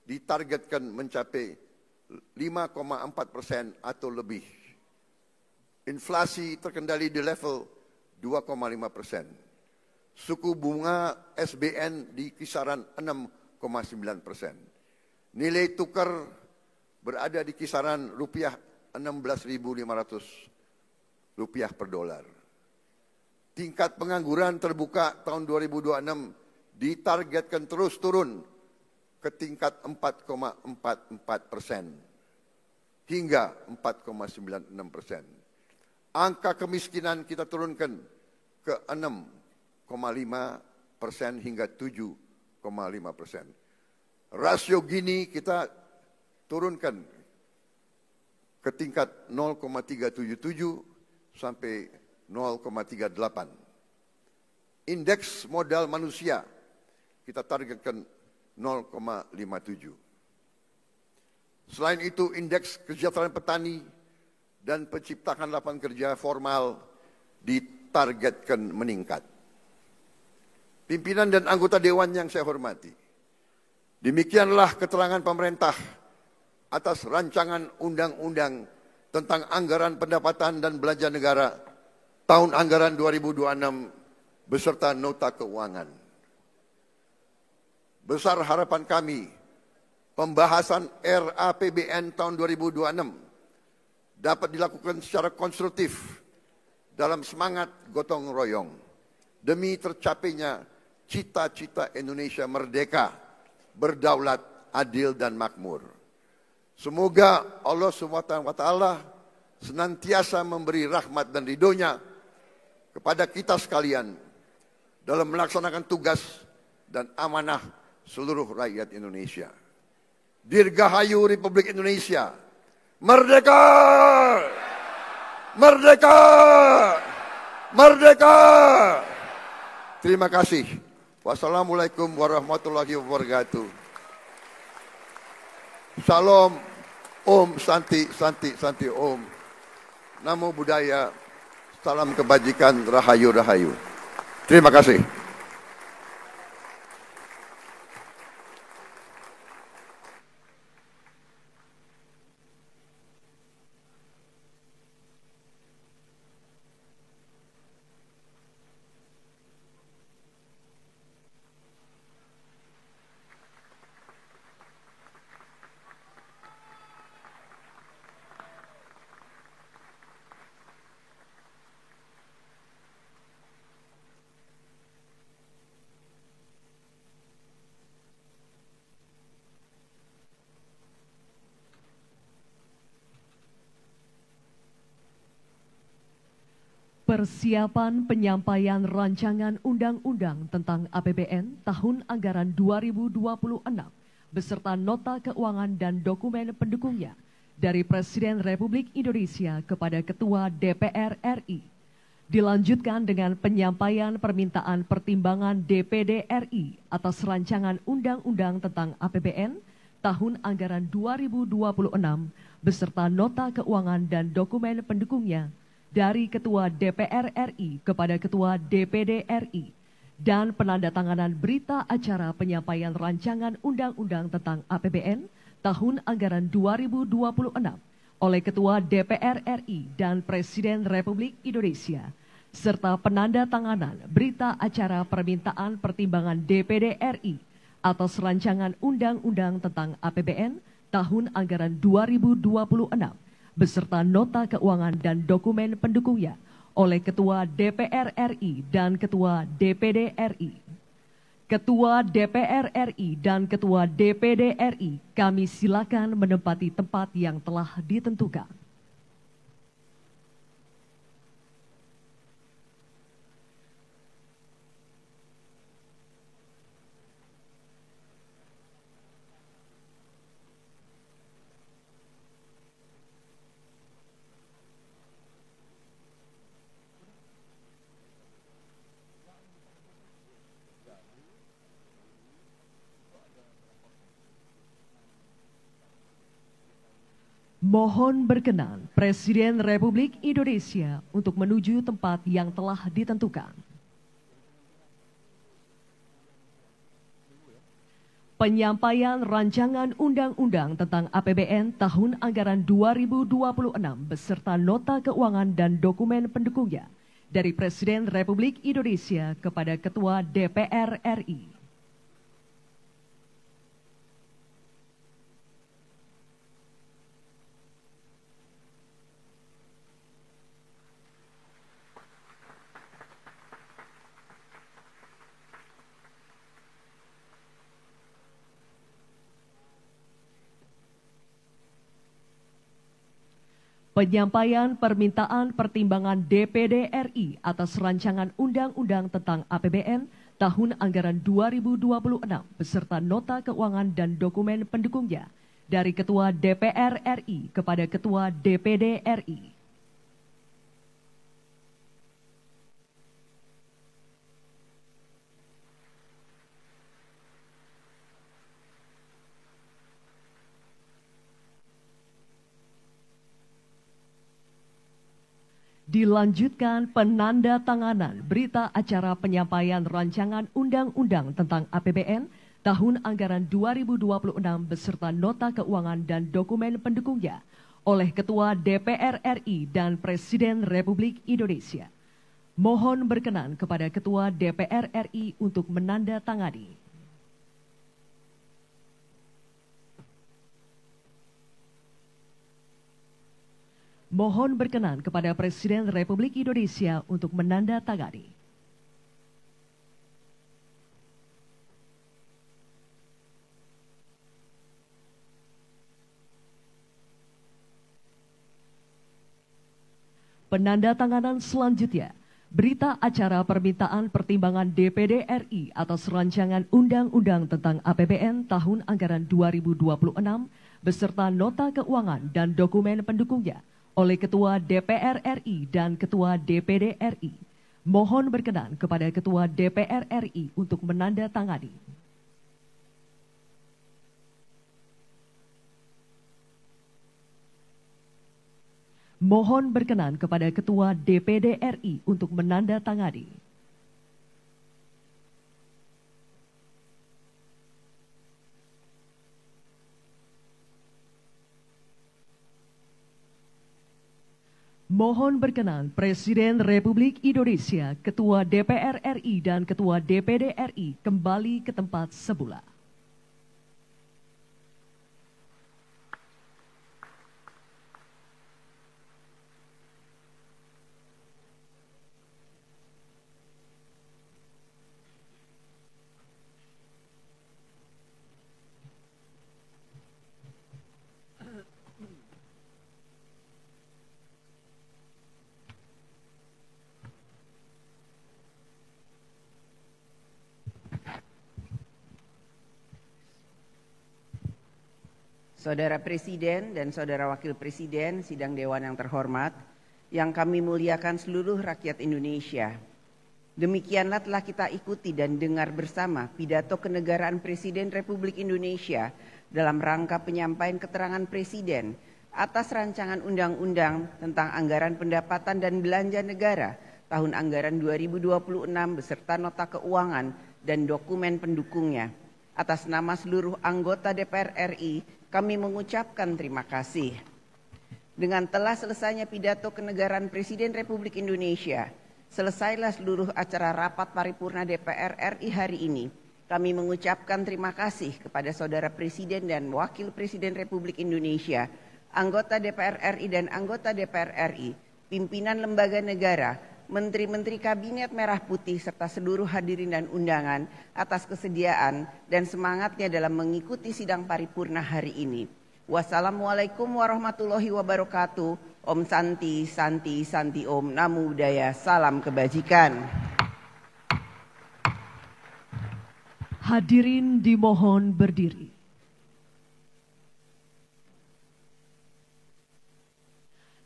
[SPEAKER 6] ditargetkan mencapai 5,4% atau lebih. Inflasi terkendali di level 2,5%. Suku bunga SBN di kisaran 6,9%. Nilai tukar berada di kisaran rupiah 16.500 rupiah per dolar. Tingkat pengangguran terbuka tahun 2026 ditargetkan terus turun ke tingkat 4,44% hingga 4,96%. Angka kemiskinan kita turunkan ke 6,5% hingga 7,5%. Rasio Gini kita turunkan ke tingkat 0,377 sampai 0,38. Indeks modal manusia kita targetkan 0,57. Selain itu, indeks kesejahteraan petani dan penciptaan lapangan kerja formal ditargetkan meningkat. Pimpinan dan anggota Dewan yang saya hormati, demikianlah keterangan pemerintah atas rancangan undang-undang tentang anggaran pendapatan dan belanja negara tahun anggaran 2026 beserta nota keuangan. Besar harapan kami, pembahasan RAPBN tahun 2026 dapat dilakukan secara konstruktif dalam semangat gotong royong demi tercapainya cita-cita Indonesia merdeka, berdaulat, adil dan makmur. Semoga Allah SWT senantiasa memberi rahmat dan ridhonya kepada kita sekalian dalam melaksanakan tugas dan amanah seluruh rakyat Indonesia. Dirgahayu Republik Indonesia. Merdeka! Merdeka! Merdeka! Terima kasih. Wassalamualaikum warahmatullahi wabarakatuh. Salam, Om, Santi, Santi, Santi, Om. Namo Buddhaya, salam kebajikan, Rahayu, Rahayu. Terima kasih.
[SPEAKER 3] Persiapan penyampaian rancangan undang-undang tentang APBN tahun anggaran 2026 beserta nota keuangan dan dokumen pendukungnya dari Presiden Republik Indonesia kepada Ketua DPR RI. Dilanjutkan dengan penyampaian permintaan pertimbangan DPD RI atas rancangan undang-undang tentang APBN tahun anggaran 2026 beserta nota keuangan dan dokumen pendukungnya dari Ketua DPR RI kepada Ketua DPD RI dan penandatanganan berita acara penyampaian rancangan undang-undang tentang APBN tahun anggaran 2026 oleh Ketua DPR RI dan Presiden Republik Indonesia serta penandatanganan berita acara permintaan pertimbangan DPD RI atas rancangan undang-undang tentang APBN tahun anggaran 2026 beserta nota keuangan dan dokumen pendukungnya oleh Ketua DPR RI dan Ketua DPD RI. Ketua DPR RI dan Ketua DPD RI, kami silakan menempati tempat yang telah ditentukan. Mohon berkenan Presiden Republik Indonesia untuk menuju tempat yang telah ditentukan. Penyampaian Rancangan Undang-Undang tentang APBN tahun anggaran 2026 beserta nota keuangan dan dokumen pendukungnya dari Presiden Republik Indonesia kepada Ketua DPR RI. Penyampaian permintaan pertimbangan DPD RI atas rancangan undang-undang tentang APBN tahun anggaran 2026 beserta nota keuangan dan dokumen pendukungnya dari Ketua DPR RI kepada Ketua DPD RI. Dilanjutkan penandatanganan berita acara penyampaian rancangan undang-undang tentang APBN tahun anggaran 2026 beserta nota keuangan dan dokumen pendukungnya oleh Ketua DPR RI dan Presiden Republik Indonesia. Mohon berkenan kepada Ketua DPR RI untuk menandatangani. Mohon berkenan kepada Presiden Republik Indonesia untuk menandatangani. Penandatanganan selanjutnya, berita acara permintaan pertimbangan DPD RI atas rancangan undang-undang tentang APBN tahun anggaran 2026 beserta nota keuangan dan dokumen pendukungnya oleh Ketua DPR RI dan Ketua DPD RI. Mohon berkenan kepada Ketua DPR RI untuk menandatangani. Mohon berkenan kepada Ketua DPD RI untuk menandatangani. Mohon berkenan Presiden Republik Indonesia, Ketua DPR RI dan Ketua DPD RI kembali ke tempat semula.
[SPEAKER 4] Saudara Presiden dan Saudara Wakil Presiden Sidang Dewan yang terhormat, yang kami muliakan seluruh rakyat Indonesia. Demikianlah telah kita ikuti dan dengar bersama pidato kenegaraan Presiden Republik Indonesia dalam rangka penyampaian keterangan Presiden atas rancangan undang-undang tentang anggaran pendapatan dan belanja negara tahun anggaran 2026 beserta nota keuangan dan dokumen pendukungnya. Atas nama seluruh anggota DPR RI, kami mengucapkan terima kasih. Dengan telah selesainya pidato kenegaraan Presiden Republik Indonesia, selesailah seluruh acara rapat paripurna DPR RI hari ini. Kami mengucapkan terima kasih kepada Saudara Presiden dan Wakil Presiden Republik Indonesia, anggota DPR RI dan anggota DPR RI, pimpinan lembaga negara, Menteri-Menteri Kabinet Merah Putih serta seluruh hadirin dan undangan atas kesediaan dan semangatnya dalam mengikuti sidang paripurna hari ini. Wassalamualaikum warahmatullahi wabarakatuh. Om Santi, Santi, Santi Om, Namo Buddhaya, salam kebajikan.
[SPEAKER 3] Hadirin dimohon berdiri.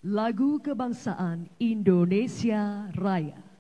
[SPEAKER 3] Lagu Kebangsaan Indonesia Raya.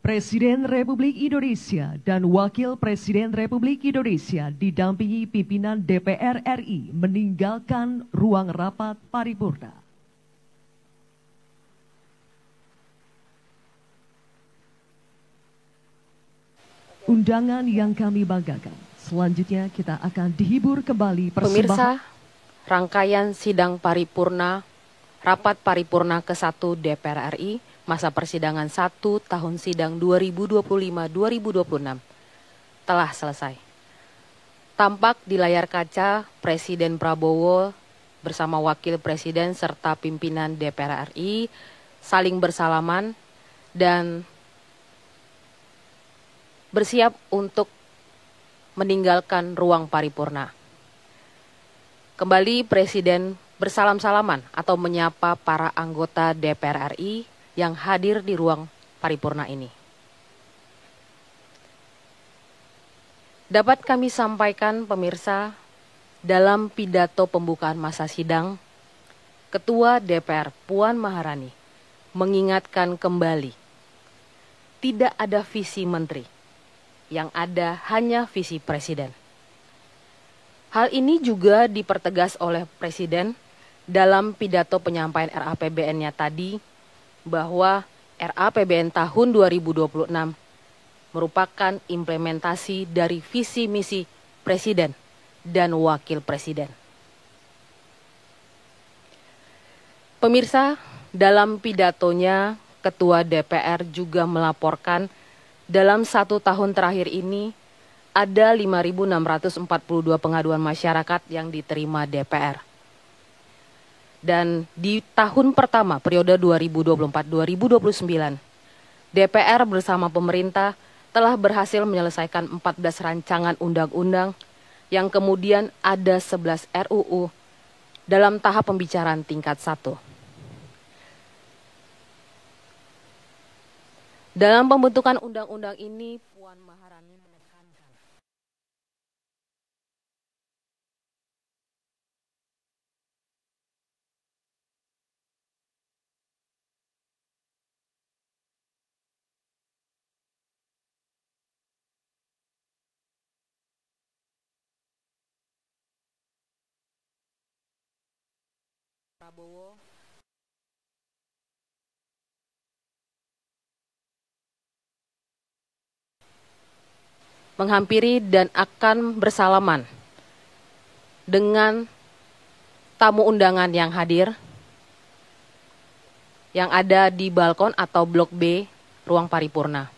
[SPEAKER 3] Presiden Republik Indonesia dan Wakil Presiden Republik Indonesia didampingi pimpinan DPR RI meninggalkan ruang rapat paripurna. Undangan yang kami banggakan. Selanjutnya kita akan dihibur kembali persembahan.
[SPEAKER 2] Pemirsa, rangkaian sidang paripurna, rapat paripurna ke-1 DPR RI, masa persidangan 1 tahun sidang 2025-2026 telah selesai. Tampak di layar kaca Presiden Prabowo bersama Wakil Presiden serta pimpinan DPR RI saling bersalaman dan bersiap untuk meninggalkan ruang paripurna. Kembali Presiden bersalam-salaman atau menyapa para anggota DPR RI yang hadir di ruang paripurna ini. Dapat kami sampaikan pemirsa, dalam pidato pembukaan masa sidang, Ketua DPR Puan Maharani mengingatkan kembali, tidak ada visi menteri, yang ada hanya visi presiden. Hal ini juga dipertegas oleh Presiden dalam pidato penyampaian RAPBN-nya tadi, bahwa RAPBN tahun 2026 merupakan implementasi dari visi misi Presiden dan Wakil Presiden. Pemirsa, dalam pidatonya Ketua DPR juga melaporkan dalam 1 tahun terakhir ini ada 5.642 pengaduan masyarakat yang diterima DPR. Dan di tahun pertama periode 2024-2029, DPR bersama pemerintah telah berhasil menyelesaikan 14 rancangan undang-undang yang kemudian ada 11 RUU dalam tahap pembicaraan tingkat 1. Dalam pembentukan undang-undang ini, Puan Maharani menekankan Prabowo menghampiri dan akan bersalaman dengan tamu undangan yang hadir yang ada di balkon atau blok B ruang paripurna.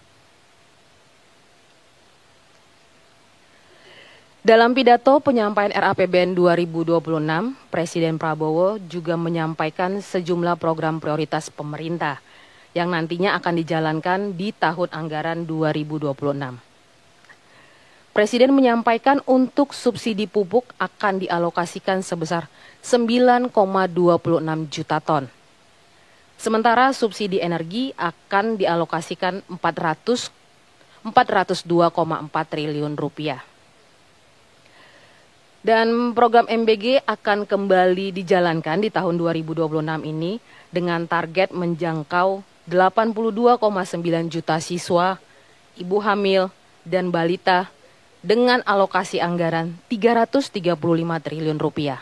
[SPEAKER 2] Dalam pidato penyampaian RAPBN 2026, Presiden Prabowo juga menyampaikan sejumlah program prioritas pemerintah yang nantinya akan dijalankan di tahun anggaran 2026. Presiden menyampaikan untuk subsidi pupuk akan dialokasikan sebesar 9,26 juta ton. Sementara subsidi energi akan dialokasikan 402,4 triliun rupiah. Dan program MBG akan kembali dijalankan di tahun 2026 ini dengan target menjangkau 82,9 juta siswa, ibu hamil, dan balita dengan alokasi anggaran 335 triliun rupiah.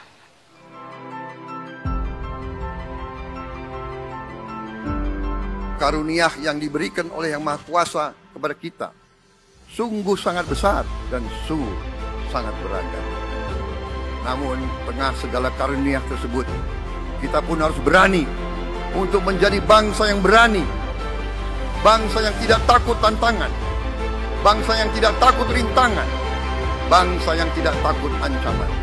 [SPEAKER 6] Karunia yang diberikan oleh Yang Maha Kuasa kepada kita sungguh sangat besar dan sungguh sangat beragam. Namun tengah segala karunia tersebut, kita pun harus berani untuk menjadi bangsa yang berani, bangsa yang tidak takut tantangan, bangsa yang tidak takut rintangan, bangsa yang tidak takut ancaman.